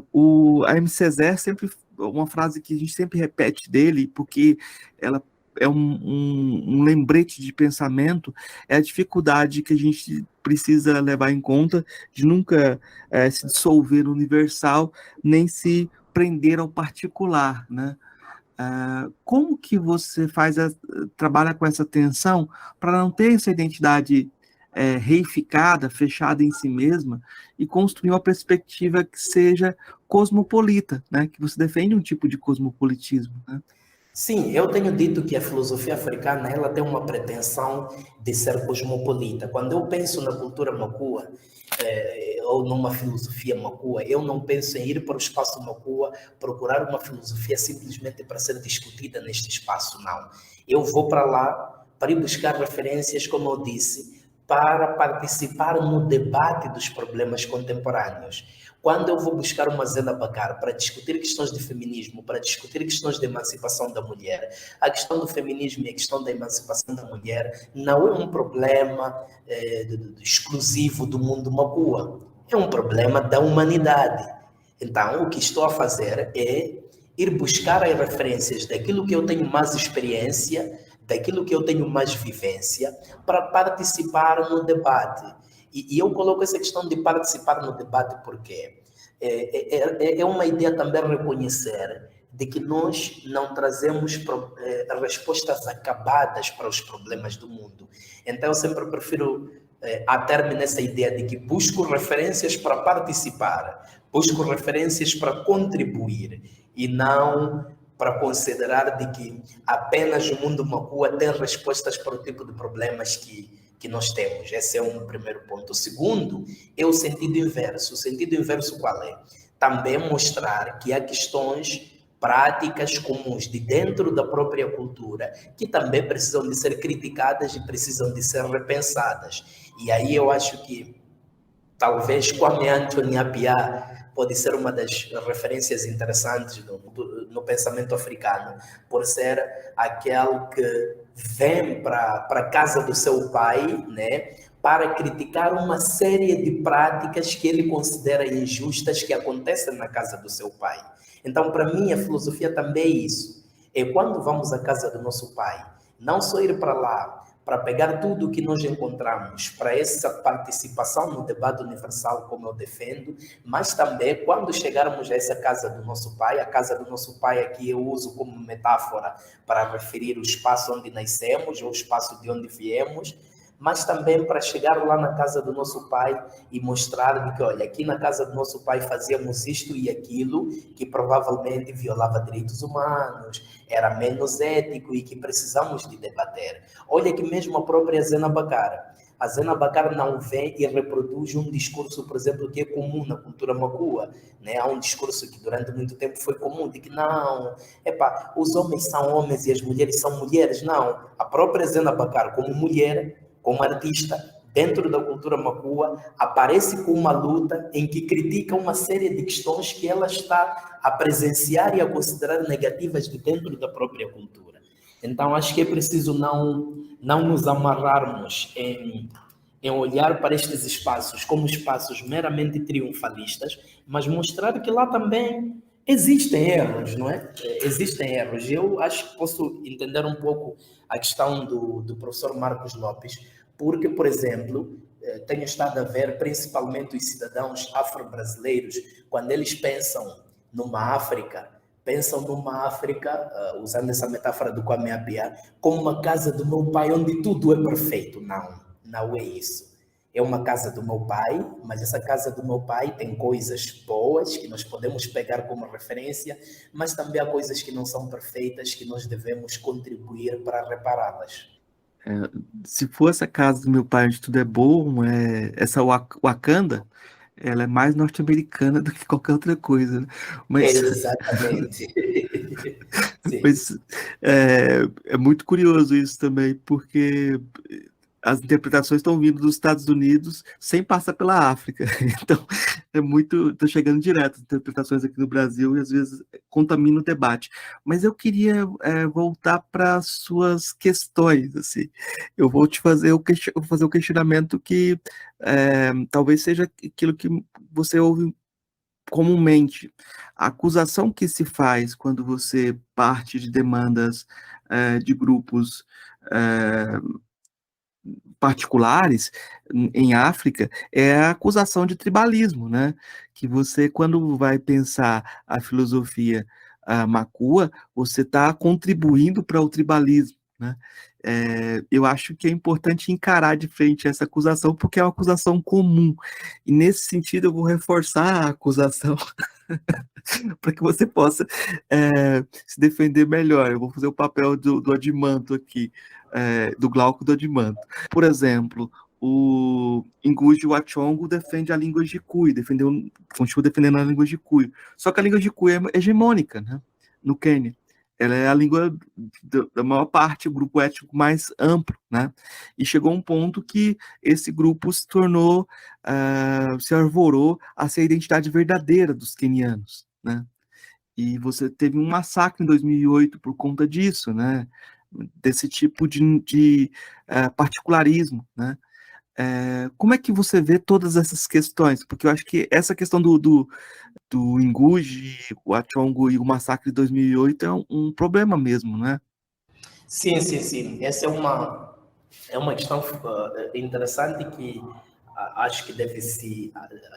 MC Zé sempre, uma frase que a gente sempre repete dele, porque ela é um lembrete de pensamento, é a dificuldade que a gente precisa levar em conta de nunca se dissolver no universal, nem se prender ao particular, né? Como que você trabalha com essa tensão para não ter essa identidade reificada, fechada em si mesma, e construir uma perspectiva que seja cosmopolita, né? Que você defende um tipo de cosmopolitismo, né? Sim, eu tenho dito que a filosofia africana ela tem uma pretensão de ser cosmopolita. Quando eu penso na cultura macua, ou numa filosofia macua, eu não penso em ir para o espaço macua, procurar uma filosofia simplesmente para ser discutida neste espaço, não. Eu vou para lá para ir buscar referências, como eu disse, para participar no debate dos problemas contemporâneos. Quando eu vou buscar uma Zena Bacar para discutir questões de feminismo, para discutir questões de emancipação da mulher, a questão do feminismo e a questão da emancipação da mulher não é um problema exclusivo do mundo macua, é um problema da humanidade. Então, o que estou a fazer é ir buscar as referências daquilo que eu tenho mais experiência, daquilo que eu tenho mais vivência, para participar no debate. E eu coloco essa questão de participar no debate porque é uma ideia também reconhecer de que nós não trazemos respostas acabadas para os problemas do mundo. Então, eu sempre prefiro ater-me nessa ideia de que busco referências para participar, busco referências para contribuir e não para considerar de que apenas o mundo macua tem respostas para o tipo de problemas que nós temos. Esse é um primeiro ponto. O segundo é o sentido inverso. O sentido inverso qual é? Também mostrar que há questões práticas comuns de dentro da própria cultura que também precisam de ser criticadas e precisam de ser repensadas. E aí eu acho que talvez Kwame Anthony Appiah pode ser uma das referências interessantes no pensamento africano, por ser aquele que vem para a casa do seu pai, né, para criticar uma série de práticas que ele considera injustas que acontecem na casa do seu pai. Então, para mim, a filosofia também é isso. É quando vamos à casa do nosso pai, não só ir para lá, para pegar tudo o que nós encontramos, para essa participação no debate universal, como eu defendo, mas também quando chegarmos a essa casa do nosso pai, a casa do nosso pai aqui eu uso como metáfora para referir o espaço onde nascemos, ou o espaço de onde viemos, mas também para chegar lá na casa do nosso pai e mostrar que, olha, aqui na casa do nosso pai fazíamos isto e aquilo, que provavelmente violava direitos humanos, era menos ético e que precisamos de debater. Olha que mesmo a própria Zena Bakar. A Zena Bakar não vem e reproduz um discurso, por exemplo, que é comum na cultura macua, né? Há um discurso que durante muito tempo foi comum, de que não, os homens são homens e as mulheres são mulheres. Não, a própria Zena Bakar, como mulher, como artista, dentro da cultura macua, aparece com uma luta em que critica uma série de questões que ela está a presenciar e a considerar negativas de dentro da própria cultura. Então, acho que é preciso não nos amarrarmos em olhar para estes espaços como espaços meramente triunfalistas, mas mostrar que lá também existem erros, não é? Existem erros. Eu acho que posso entender um pouco a questão do professor Marcos Lopes, porque, por exemplo, tenho estado a ver principalmente os cidadãos afro-brasileiros, quando eles pensam numa África, usando essa metáfora do Kwame Appiah, como uma casa do meu pai onde tudo é perfeito. Não é isso. É uma casa do meu pai, mas essa casa do meu pai tem coisas boas que nós podemos pegar como referência, mas também há coisas que não são perfeitas que nós devemos contribuir para repará-las. Se for essa casa do meu pai onde tudo é bom, essa Wakanda, ela é mais norte-americana do que qualquer outra coisa, né? Mas, Exatamente. Sim. mas é muito curioso isso também, porque as interpretações estão vindo dos Estados Unidos sem passar pela África. Então, tá chegando direto as interpretações aqui no Brasil e às vezes contamina o debate. Mas eu queria voltar para as suas questões, assim. Eu vou te fazer o questionamento que talvez seja aquilo que você ouve comumente. A acusação que se faz quando você parte de demandas de grupos particulares em África é a acusação de tribalismo, né? Que você, quando vai pensar a filosofia macua, você está contribuindo para o tribalismo, né? Eu acho que é importante encarar de frente essa acusação, porque é uma acusação comum. E nesse sentido, eu vou reforçar a acusação para que você possa se defender melhor. Eu vou fazer o papel do Adimanto aqui, do Glauco do Adimanto. Por exemplo, o Ngugi wa Thiong'o defende a língua Gikui, continua defendendo a língua Gikui. Só que a língua Gikui é hegemônica, né, no Quênia. Ela é a língua da maior parte, o grupo étnico mais amplo, né? E chegou um ponto que esse grupo se tornou, se arvorou a ser a identidade verdadeira dos quenianos, né? E você teve um massacre em 2008 por conta disso, né? Desse tipo de particularismo, né? Como é que você vê todas essas questões? Porque eu acho que essa questão do Ngugi, o Achongo e o massacre de 2008 é um problema mesmo, né? Sim. Essa é uma questão interessante que acho que deve se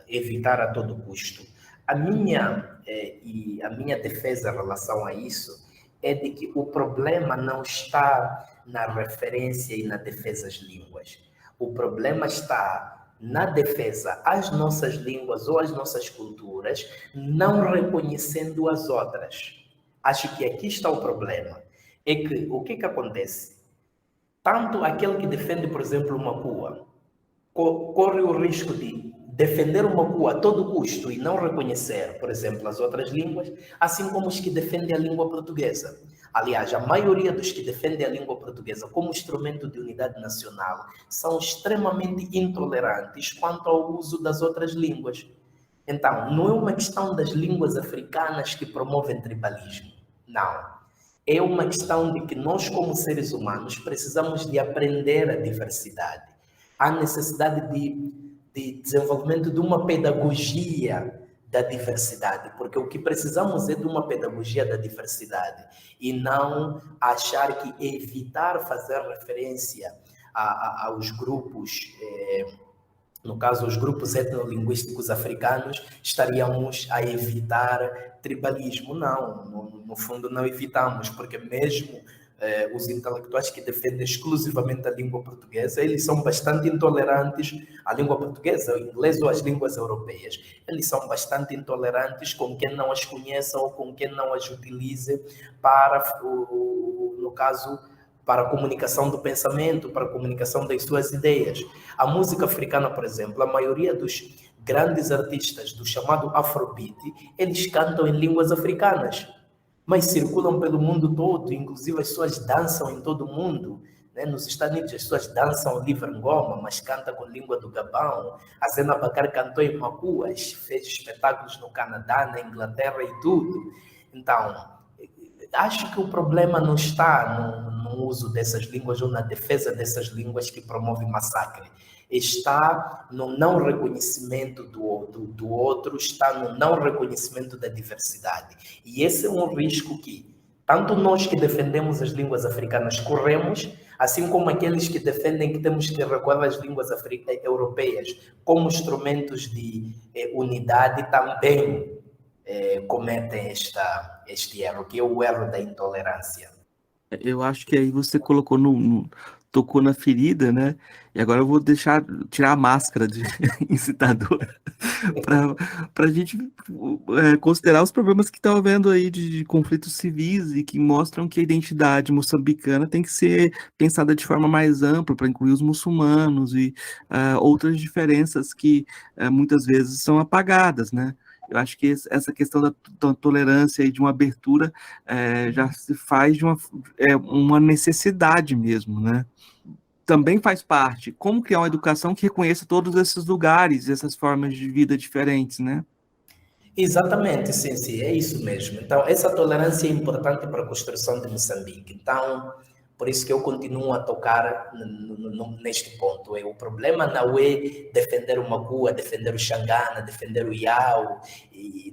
evitar a todo custo. A minha defesa em relação a isso é de que o problema não está na referência e na defesa às línguas. O problema está na defesa às nossas línguas ou às nossas culturas, não reconhecendo as outras. Acho que aqui está o problema. É que o que acontece? Tanto aquele que defende, por exemplo, uma Macua, corre o risco de defender uma Macua a todo custo e não reconhecer, por exemplo, as outras línguas, assim como os que defendem a língua portuguesa. Aliás, a maioria dos que defendem a língua portuguesa como instrumento de unidade nacional são extremamente intolerantes quanto ao uso das outras línguas. Então, não é uma questão das línguas africanas que promovem tribalismo. Não. É uma questão de que nós, como seres humanos, precisamos de aprender a diversidade. Há necessidade de desenvolvimento de uma pedagogia da diversidade, porque o que precisamos é de uma pedagogia da diversidade e não achar que evitar fazer referência aos grupos, no caso, os grupos etnolinguísticos africanos, estaríamos a evitar tribalismo. Não, no fundo não evitamos, porque mesmo os intelectuais que defendem exclusivamente a língua portuguesa, eles são bastante intolerantes à língua portuguesa, ao inglês ou às línguas europeias. Eles são bastante intolerantes com quem não as conheça ou com quem não as utilize para, no caso, para a comunicação do pensamento, para a comunicação das suas ideias. A música africana, por exemplo, a maioria dos grandes artistas do chamado Afrobeat, eles cantam em línguas africanas, mas circulam pelo mundo todo, inclusive as pessoas dançam em todo o mundo. Né? Nos Estados Unidos as pessoas dançam livre ngoma, mas cantam com língua do Gabão. A Zena Bacar cantou em Macuas, fez espetáculos no Canadá, na Inglaterra e tudo. Então, acho que o problema não está no uso dessas línguas ou na defesa dessas línguas que promove massacre. Está no não reconhecimento do outro, está no não reconhecimento da diversidade. E esse é um risco que tanto nós que defendemos as línguas africanas corremos, assim como aqueles que defendem que temos que recorrer às línguas europeias como instrumentos de unidade também cometem este erro, que é o erro da intolerância. Eu acho que aí você colocou tocou na ferida, né? E agora eu vou tirar a máscara de incitador para a gente considerar os problemas que estão havendo aí de conflitos civis e que mostram que a identidade moçambicana tem que ser pensada de forma mais ampla para incluir os muçulmanos e outras diferenças que muitas vezes são apagadas, né? Eu acho que essa questão da tolerância e de uma abertura já se faz de uma necessidade mesmo, né? Também faz parte como criar uma educação que reconheça todos esses lugares, essas formas de vida diferentes, né? Exatamente, sim, é isso mesmo. Então, essa tolerância é importante para a construção de Moçambique. Então, por isso que eu continuo a tocar neste ponto. O problema não é defender o Makua, defender o Xangana, defender o Iau.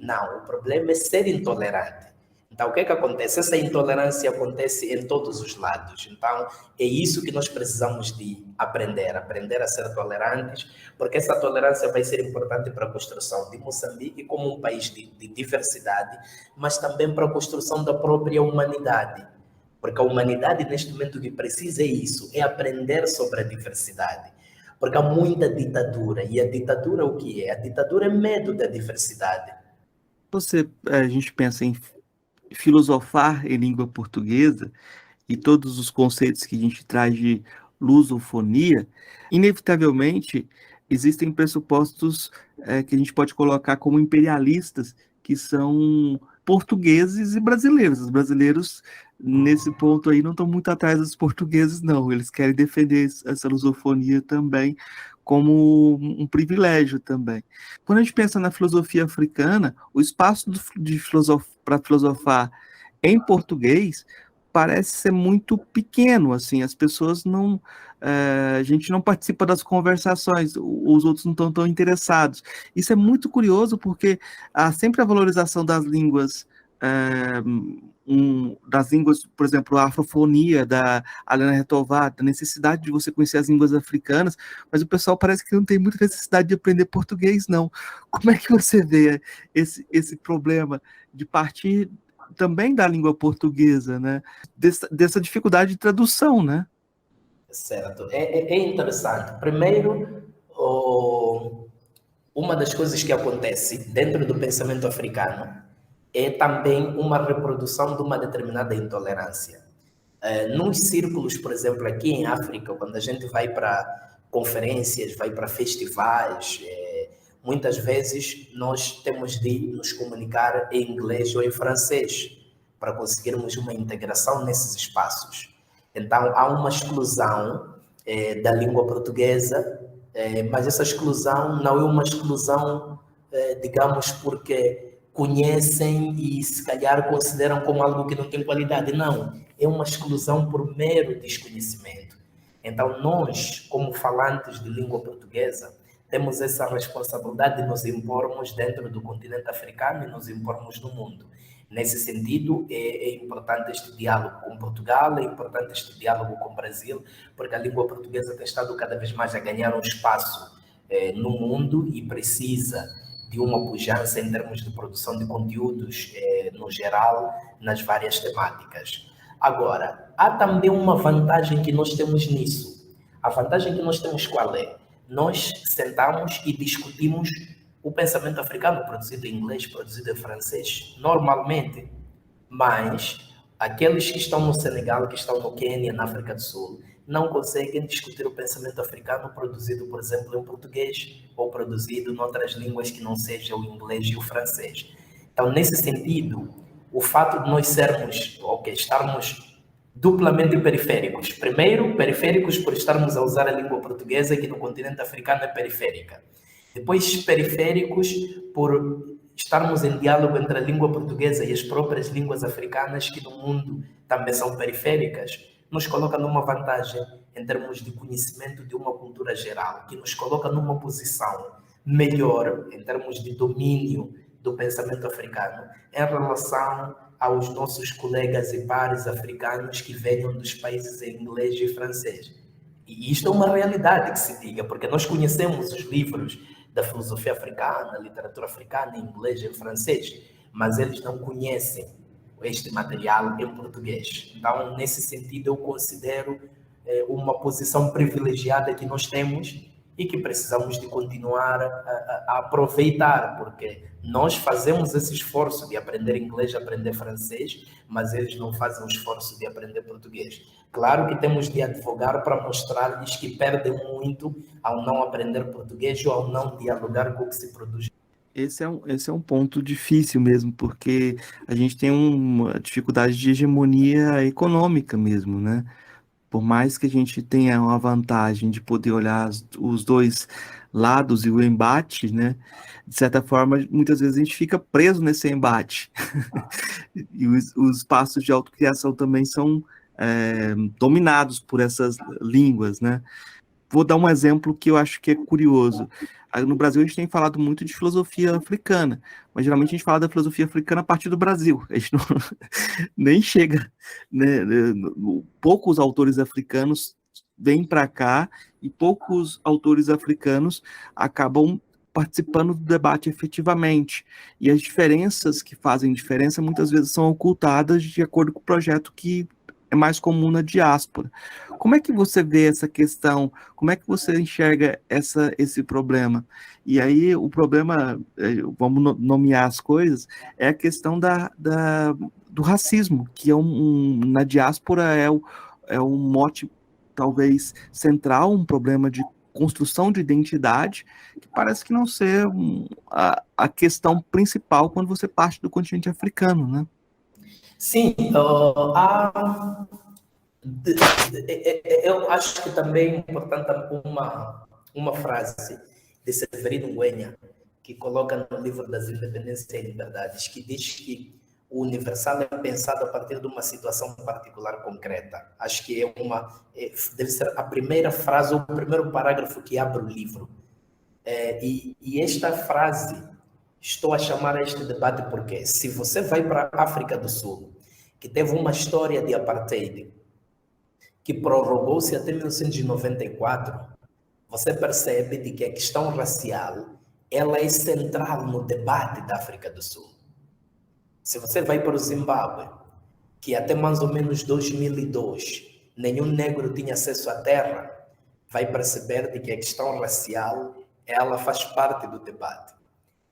Não, o problema é ser intolerante. Então, o que acontece? Essa intolerância acontece em todos os lados. Então, é isso que nós precisamos de aprender a ser tolerantes, porque essa tolerância vai ser importante para a construção de Moçambique como um país de diversidade, mas também para a construção da própria humanidade. Porque a humanidade, neste momento, o que precisa é isso, é aprender sobre a diversidade. Porque há muita ditadura, e a ditadura o que é? A ditadura é medo da diversidade. A gente pensa em filosofar em língua portuguesa e todos os conceitos que a gente traz de lusofonia, inevitavelmente existem pressupostos que a gente pode colocar como imperialistas, que são portugueses e brasileiros. Os brasileiros, nesse ponto aí, não estão muito atrás dos portugueses, não. Eles querem defender essa lusofonia também como um privilégio também. Quando a gente pensa na filosofia africana, o espaço para filosofar em português parece ser muito pequeno, assim, as pessoas não, a gente não participa das conversações, os outros não estão tão interessados. Isso é muito curioso porque há sempre a valorização das línguas, por exemplo, a afrofonia da Alana Retová, a necessidade de você conhecer as línguas africanas, mas o pessoal parece que não tem muita necessidade de aprender português, não. Como é que você vê esse problema de partir também da língua portuguesa, né? Dessa dificuldade de tradução, né? Certo. É interessante. Primeiro, uma das coisas que acontece dentro do pensamento africano é também uma reprodução de uma determinada intolerância. Nos círculos, por exemplo, aqui em África, quando a gente vai para conferências, vai para festivais, muitas vezes nós temos de nos comunicar em inglês ou em francês, para conseguirmos uma integração nesses espaços. Então, há uma exclusão da língua portuguesa, mas essa exclusão não é uma exclusão, digamos, porque conhecem e se calhar consideram como algo que não tem qualidade. Não, é uma exclusão por mero desconhecimento. Então, nós, como falantes de língua portuguesa, temos essa responsabilidade de nos impormos dentro do continente africano e nos impormos no mundo. Nesse sentido, é importante este diálogo com Portugal, é importante este diálogo com o Brasil, porque a língua portuguesa tem estado cada vez mais a ganhar um espaço no mundo e precisa de uma pujança em termos de produção de conteúdos, no geral, nas várias temáticas. Agora, há também uma vantagem que nós temos nisso. A vantagem que nós temos qual é? Nós sentamos e discutimos o pensamento africano produzido em inglês, produzido em francês, normalmente, mas aqueles que estão no Senegal, que estão no Quênia, na África do Sul, não conseguem discutir o pensamento africano produzido, por exemplo, em português ou produzido em outras línguas que não sejam o inglês e o francês. Então, nesse sentido, o fato de nós estarmos duplamente periféricos. Primeiro, periféricos por estarmos a usar a língua portuguesa, que no continente africano é periférica. Depois, periféricos por estarmos em diálogo entre a língua portuguesa e as próprias línguas africanas, que no mundo também são periféricas, nos coloca numa vantagem em termos de conhecimento de uma cultura geral, que nos coloca numa posição melhor em termos de domínio do pensamento africano em relação aos nossos colegas e pares africanos que venham dos países em inglês e francês. E isto é uma realidade que se diga, porque nós conhecemos os livros da filosofia africana, literatura africana em inglês e em francês, mas eles não conhecem este material em português. Então, nesse sentido, eu considero uma posição privilegiada que nós temos e que precisamos de continuar a aproveitar, porque nós fazemos esse esforço de aprender inglês, aprender francês, mas eles não fazem o esforço de aprender português. Claro que temos de advogar para mostrar-lhes que perdem muito ao não aprender português ou ao não dialogar com o que se produz. Esse é um ponto difícil mesmo, porque a gente tem uma dificuldade de hegemonia econômica mesmo, né? Por mais que a gente tenha uma vantagem de poder olhar os dois lados e o embate, né? De certa forma, muitas vezes a gente fica preso nesse embate. E os espaços de autocriação também são dominados por essas línguas, né? Vou dar um exemplo que eu acho que é curioso. No Brasil, a gente tem falado muito de filosofia africana, mas geralmente a gente fala da filosofia africana a partir do Brasil. A gente não, nem chega, né? Poucos autores africanos vêm para cá e poucos autores africanos acabam participando do debate efetivamente. E as diferenças que fazem diferença muitas vezes são ocultadas de acordo com o projeto que é mais comum na diáspora. Como é que você vê essa questão? Como é que você enxerga esse problema? E aí, o problema, vamos nomear as coisas, é a questão do racismo, que na diáspora é um mote, talvez, central, um problema de construção de identidade, que parece que não ser a questão principal quando você parte do continente africano, né? Sim, eu acho que também é importante uma frase de Severino Nguenha, que coloca no livro das Independências e Liberdades, que diz que o universal é pensado a partir de uma situação particular concreta. Acho que deve ser a primeira frase, ou o primeiro parágrafo que abre o livro. E esta frase, estou a chamar a este debate porque se você vai para a África do Sul, que teve uma história de apartheid, que prorrogou-se até 1994, você percebe de que a questão racial ela é central no debate da África do Sul. Se você vai para o Zimbábue, que até mais ou menos 2002 nenhum negro tinha acesso à terra, vai perceber de que a questão racial ela faz parte do debate.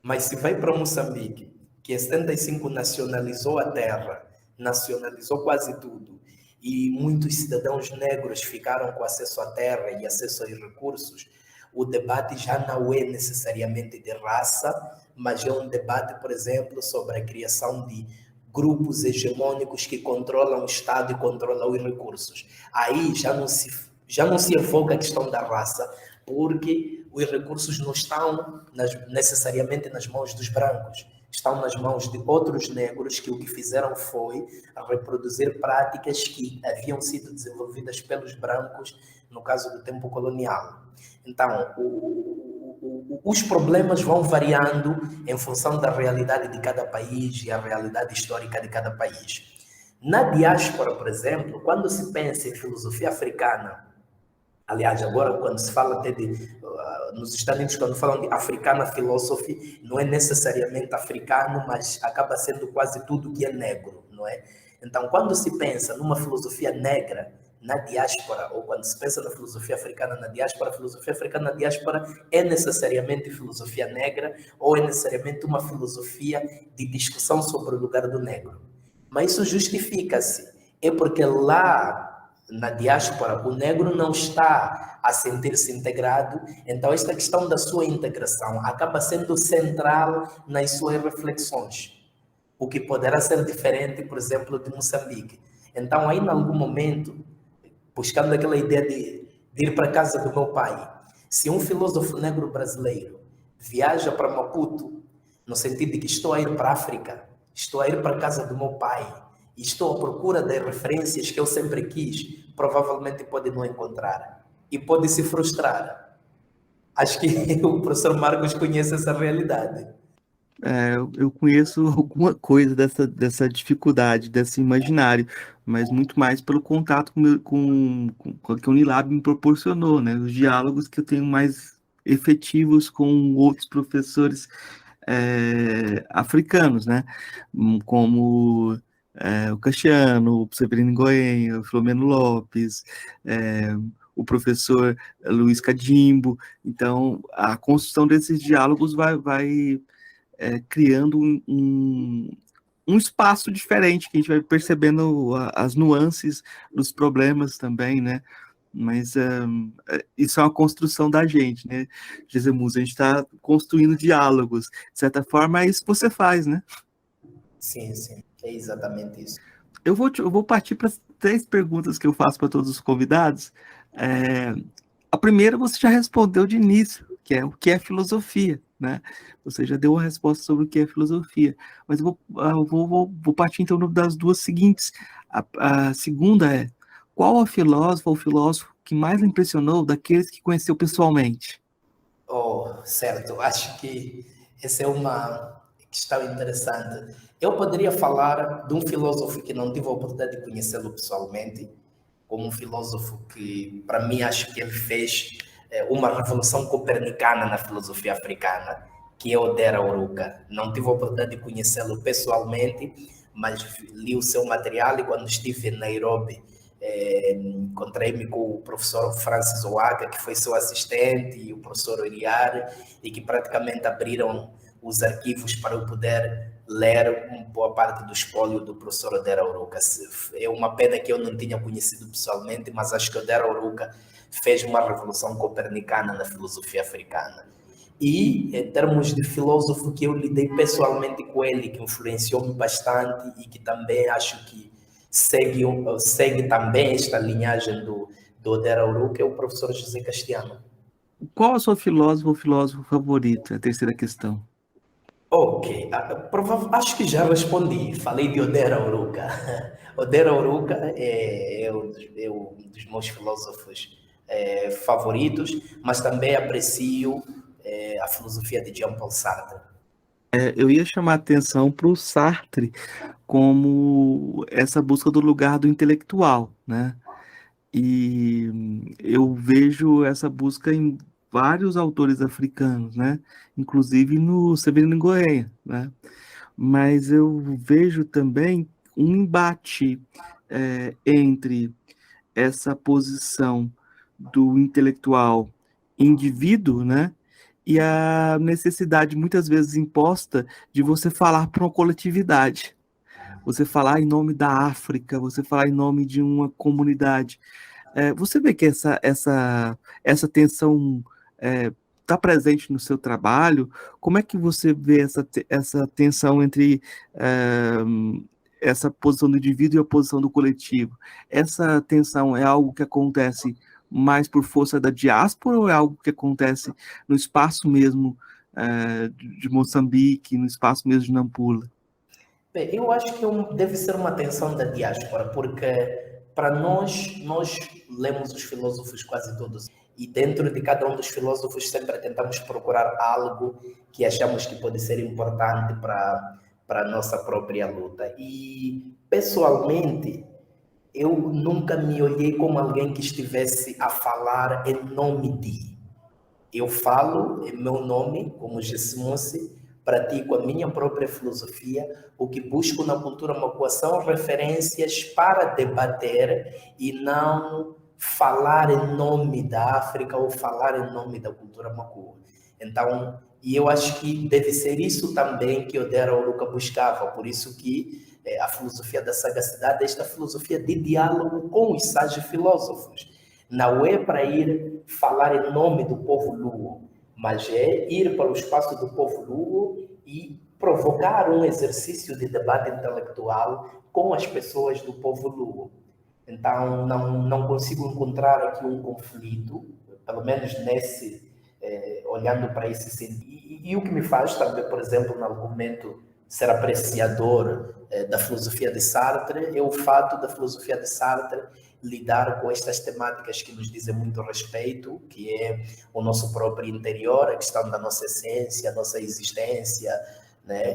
Mas se vai para Moçambique, que em 75 nacionalizou a terra, nacionalizou quase tudo, e muitos cidadãos negros ficaram com acesso à terra e acesso aos recursos, o debate já não é necessariamente de raça, mas é um debate, por exemplo, sobre a criação de grupos hegemônicos que controlam o Estado e controlam os recursos. Aí já não se evoca a questão da raça, porque os recursos não estão necessariamente nas mãos dos brancos, estão nas mãos de outros negros que o que fizeram foi reproduzir práticas que haviam sido desenvolvidas pelos brancos no caso do tempo colonial. Então, os problemas vão variando em função da realidade de cada país e a realidade histórica de cada país. Na diáspora, por exemplo, quando se pensa em filosofia africana, aliás, agora quando se fala até nos Estados Unidos, quando falam de Africana Philosophy, não é necessariamente africano, mas acaba sendo quase tudo que é negro, não é? Então, quando se pensa numa filosofia negra na diáspora, ou quando se pensa na filosofia africana na diáspora, a filosofia africana na diáspora é necessariamente filosofia negra, ou é necessariamente uma filosofia de discussão sobre o lugar do negro. Mas isso justifica-se, é porque lá na diáspora o negro não está a sentir-se integrado, então esta questão da sua integração acaba sendo central nas suas reflexões, o que poderá ser diferente, por exemplo, de Moçambique. Então aí, em algum momento, buscando aquela ideia de ir para a casa do meu pai, se um filósofo negro brasileiro viaja para Maputo, no sentido de que estou a ir para a África, estou a ir para a casa do meu pai, e estou à procura das referências que eu sempre quis, provavelmente pode não encontrar. E pode se frustrar. Acho que o professor Marcos conhece essa realidade. Eu conheço alguma coisa dessa dificuldade, desse imaginário, mas muito mais pelo contato com que a Unilab me proporcionou, né? Os diálogos que eu tenho mais efetivos com outros professores africanos, né? Como o Cassiano, o Severino Goenha, o Filomeno Lopes, o professor Luiz Cadimbo. Então, a construção desses diálogos vai criando um espaço diferente, que a gente vai percebendo as nuances dos problemas também, né? Mas isso é uma construção da gente, né? Jesus, a gente está construindo diálogos. De certa forma, é isso que você faz, né? Sim, é exatamente isso. Eu vou partir para as 3 perguntas que eu faço para todos os convidados. A primeira você já respondeu de início, que é o que é filosofia, né? Você já deu uma resposta sobre o que é filosofia, mas eu vou partir então das 2 seguintes. A segunda é: qual a filósofa ou filósofo que mais lhe impressionou daqueles que conheceu pessoalmente? Certo. Acho que essa é uma questão interessante. Eu poderia falar de um filósofo que não tive a oportunidade de conhecê-lo pessoalmente, como um filósofo que, para mim, acho que ele fez uma revolução copernicana na filosofia africana, que é o Dera Uruka. Não tive a oportunidade de conhecê-lo pessoalmente, mas li o seu material, e quando estive em Nairobi, encontrei-me com o professor Francis Ouaga, que foi seu assistente, e o professor Iriar, e que praticamente abriram os arquivos para eu poder ler uma boa parte do espólio do professor Dera Uruka. É uma pena que eu não tinha conhecido pessoalmente, mas acho que o Dera Uruka fez uma revolução copernicana na filosofia africana. E, em termos de filósofo que eu lidei pessoalmente com ele, que influenciou-me bastante e que também acho que segue também esta linhagem do Dera Uruka, é o professor José Castiano. Qual a sua filósofa ou filósofo favorito? É a terceira questão. Ok, acho que já respondi. Falei de Odera Uruka. Odera Uruka é um dos meus filósofos favoritos, mas também aprecio a filosofia de Jean-Paul Sartre. Eu ia chamar a atenção para o Sartre como essa busca do lugar do intelectual, né? E eu vejo essa busca em vários autores africanos, né? Inclusive no Severino Goenha, né? Mas eu vejo também um embate entre essa posição do intelectual indivíduo, né? E a necessidade, muitas vezes imposta, de você falar para uma coletividade. Você falar em nome da África, você falar em nome de uma comunidade. Você vê que essa tensão está presente no seu trabalho? Como é que você vê essa tensão entre essa posição do indivíduo e a posição do coletivo. Essa tensão é algo que acontece mais por força da diáspora ou é algo que acontece no espaço mesmo de Moçambique, no espaço mesmo de Nampula? Bem, eu acho que deve ser uma tensão da diáspora, porque para nós lemos os filósofos quase todos, e dentro de cada um dos filósofos sempre tentamos procurar algo que achamos que pode ser importante para a nossa própria luta. E, pessoalmente, eu nunca me olhei como alguém que estivesse a falar em nome de. Eu falo em meu nome, como Gessimose, pratico a minha própria filosofia, o que busco na cultura macuá são referências para debater e não falar em nome da África ou falar em nome da cultura macuá. Então, e eu acho que deve ser isso também que Odera Oruka buscava, por isso que a filosofia da sagacidade é esta filosofia de diálogo com os sábios filósofos. Não é para ir falar em nome do povo Luo, mas é ir para o espaço do povo Luo e provocar um exercício de debate intelectual com as pessoas do povo Luo. Então, não consigo encontrar aqui um conflito, pelo menos olhando para esse sentido. E o que me faz também, por exemplo, no argumento ser apreciador da filosofia de Sartre é o fato da filosofia de Sartre lidar com estas temáticas que nos dizem muito respeito, que é o nosso próprio interior, a questão da nossa essência, a nossa existência, né?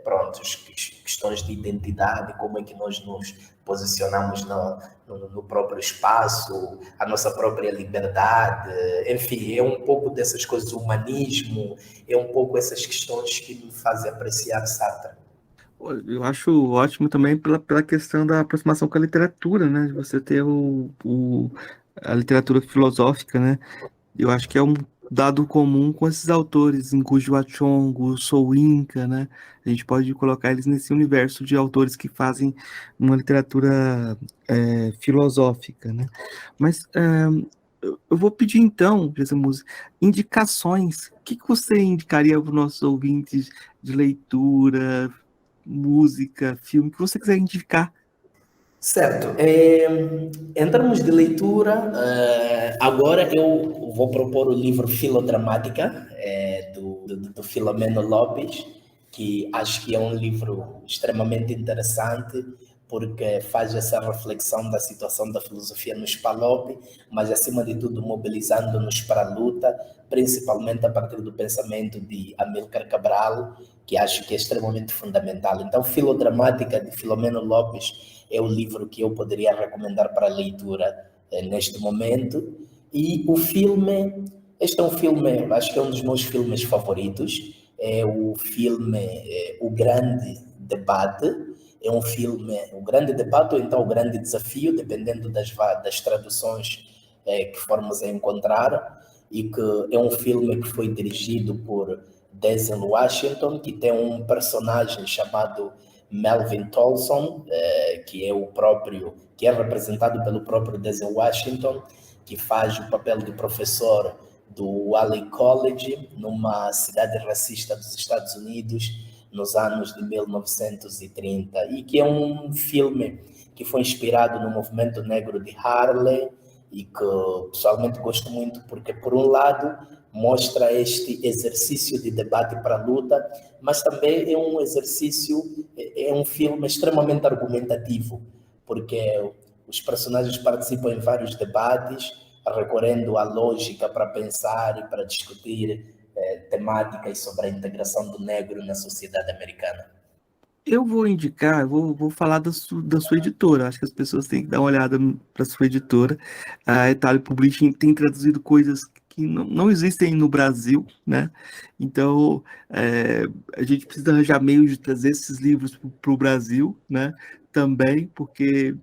Pronto, questões de identidade, como é que nós nos posicionamos no próprio espaço, a nossa própria liberdade, enfim, é um pouco dessas coisas, o humanismo, é um pouco essas questões que me fazem apreciar Sartre. Eu acho ótimo também pela questão da aproximação com a literatura, né? De você ter a literatura filosófica, né? Eu acho que é um dado comum com esses autores, Ngugi wa Thiong'o, Soyinka, né? A gente pode colocar eles nesse universo de autores que fazem uma literatura filosófica, né? Mas eu vou pedir então, Jesus, indicações. O que você indicaria para os nossos ouvintes de leitura, música, filme, que você quiser indicar? Certo. Em termos de leitura, agora eu vou propor o livro Filodramática, do Filomeno Lopes, que acho que é um livro extremamente interessante, porque faz essa reflexão da situação da filosofia no PALOP, mas acima de tudo mobilizando-nos para a luta, principalmente a partir do pensamento de Amílcar Cabral, que acho que é extremamente fundamental. Então, Filodramática, de Filomeno Lopes, é o livro que eu poderia recomendar para leitura neste momento. E o filme, este é um filme, acho que é um dos meus filmes favoritos, é o filme O Grande Debate. É um filme, O Grande Debate ou então O Grande Desafio, dependendo das traduções que formos a encontrar, e que é um filme que foi dirigido por Denzel Washington, que tem um personagem chamado Melvin Tolson, que é representado pelo próprio Denzel Washington, que faz o papel de professor do Wally College, numa cidade racista dos Estados Unidos, nos anos de 1930, e que é um filme que foi inspirado no movimento negro de Harlem, e que pessoalmente gosto muito, porque por um lado mostra este exercício de debate para a luta, mas também é um filme extremamente argumentativo, porque os personagens participam em vários debates, recorrendo à lógica para pensar e para discutir temáticas sobre a integração do negro na sociedade americana. Eu vou indicar, vou falar da sua editora. Acho que as pessoas têm que dar uma olhada para a sua editora. A Itália Publishing tem traduzido coisas que não existem no Brasil, né? Então, a gente precisa arranjar meios de trazer esses livros para o Brasil, né? Também, porque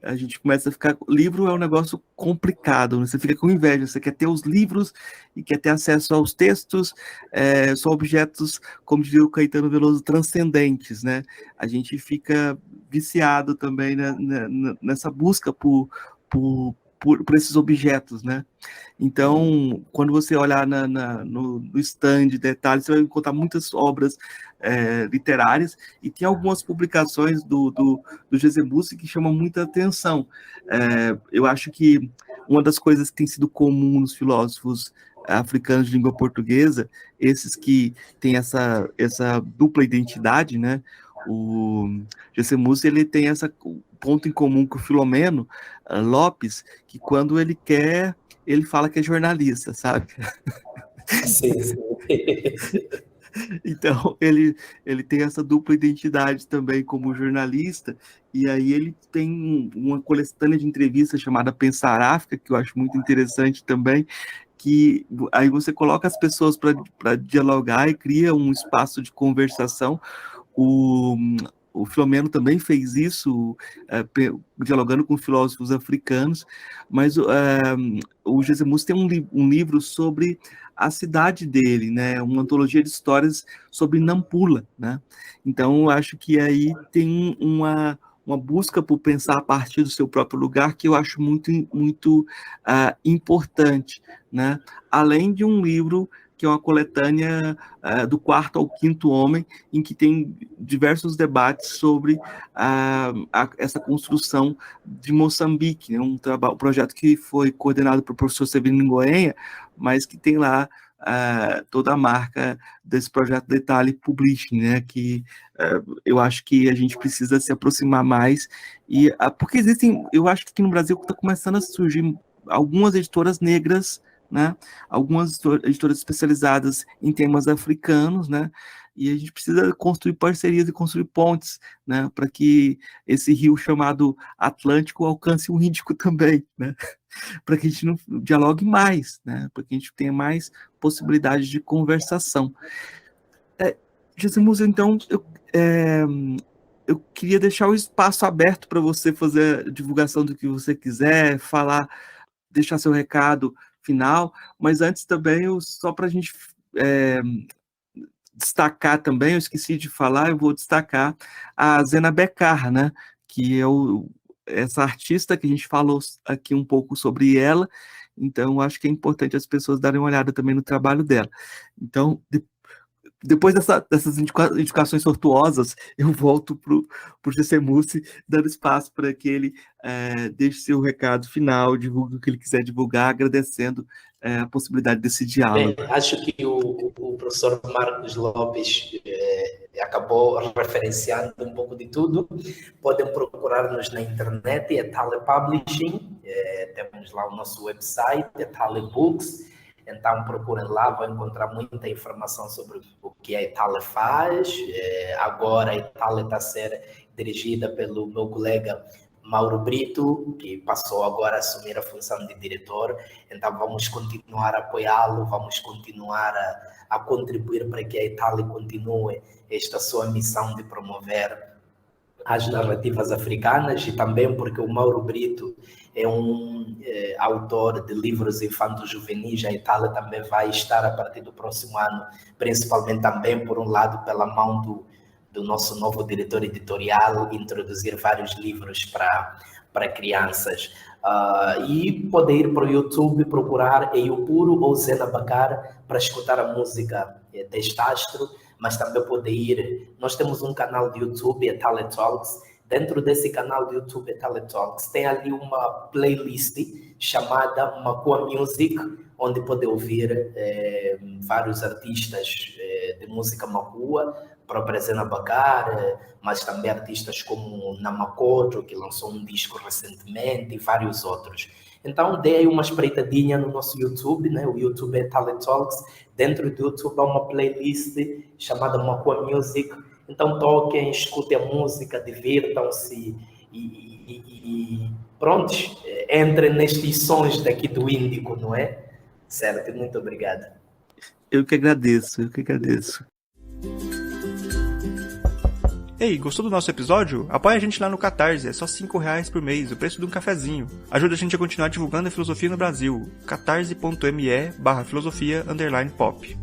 a gente começa a ficar... Livro é um negócio complicado, né? Você fica com inveja, você quer ter os livros e quer ter acesso aos textos, são objetos, como diria o Caetano Veloso, transcendentes, né? A gente fica viciado também, né, nessa busca por por esses objetos, né? Então, quando você olhar no stand de detalhes, você vai encontrar muitas obras literárias, e tem algumas publicações do José Mussi que chamam muita atenção. Eu acho que uma das coisas que tem sido comum nos filósofos africanos de língua portuguesa, esses que têm essa dupla identidade, né? O José Mussi, ele tem esse ponto em comum com o Filomeno Lopes, que quando ele quer, ele fala que é jornalista, sabe? Sim, sim. Então, ele tem essa dupla identidade também como jornalista, e aí ele tem uma coletânea de entrevistas chamada Pensar África, que eu acho muito interessante também, que aí você coloca as pessoas para dialogar e cria um espaço de conversação. O Filomeno também fez isso, dialogando com filósofos africanos, mas o José Mussi tem um livro sobre a cidade dele, né? Uma antologia de histórias sobre Nampula, né? Então, eu acho que aí tem uma busca por pensar a partir do seu próprio lugar, que eu acho muito, muito importante, né? Além de um livro que é uma coletânea do Quarto ao Quinto Homem, em que tem diversos debates sobre essa construção de Moçambique, né? Um projeto que foi coordenado pelo professor Severino Ngoenha, mas que tem lá toda a marca desse projeto Detalhe Publishing, né? Que eu acho que a gente precisa se aproximar mais, porque eu acho que aqui no Brasil está começando a surgir algumas editoras negras, né? Algumas editoras especializadas em temas africanos, né? E a gente precisa construir parcerias e construir pontes, né? Para que esse rio chamado Atlântico alcance o Índico também, né? Para que a gente não dialogue mais, né? Para que a gente tenha mais possibilidades de conversação. José Mussi, então, eu queria deixar o espaço aberto para você fazer a divulgação do que você quiser, falar, deixar seu recado final, mas antes também, só para a gente destacar também, eu esqueci de falar, eu vou destacar a Zena Becar, né, que é essa artista que a gente falou aqui um pouco sobre ela, então acho que é importante as pessoas darem uma olhada também no trabalho dela. Então, depois dessas indicações tortuosas, eu volto para o José Mussi, dando espaço para que ele deixe seu recado final, divulgue o que ele quiser divulgar, agradecendo a possibilidade desse diálogo. Bem, acho que o professor Marcos Lopes acabou referenciando um pouco de tudo. Podem procurar-nos na internet, é Tale Publishing, temos lá o nosso website, é Tale Books. Então procurem lá, vão encontrar muita informação sobre o que a Etale faz. Agora a Etale está a ser dirigida pelo meu colega Mauro Brito, que passou agora a assumir a função de diretor. Então vamos continuar a apoiá-lo, vamos continuar a contribuir para que a Etale continue esta sua missão de promover as narrativas africanas, e também porque o Mauro Brito é um autor de livros infanto-juvenis. A Itália também vai estar, a partir do próximo ano, principalmente também, por um lado, pela mão do nosso novo diretor editorial, introduzir vários livros para crianças. E poder ir para o YouTube, procurar Eyupuro ou Zena Becar para escutar a música deste astro, mas também poder ir. Nós temos um canal de YouTube, Etale Talks. Dentro desse canal de YouTube, Etale Talks, tem ali uma playlist chamada Makua Music, onde pode ouvir vários artistas de música Makua, própria Zena Becar, mas também artistas como Namakoto, que lançou um disco recentemente, e vários outros. Então, dê aí uma espreitadinha no nosso YouTube, né? O YouTube é Etale Talks. Dentro do YouTube há uma playlist chamada Makua Music. Então, toquem, escutem a música, divirtam-se e prontos, entrem nestes sons daqui do Índico, não é? Certo, muito obrigado. Eu que agradeço. Ei, gostou do nosso episódio? Apoia a gente lá no Catarse, é só R$5 por mês, o preço de um cafezinho. Ajuda a gente a continuar divulgando a filosofia no Brasil. catarse.me/filosofia_pop.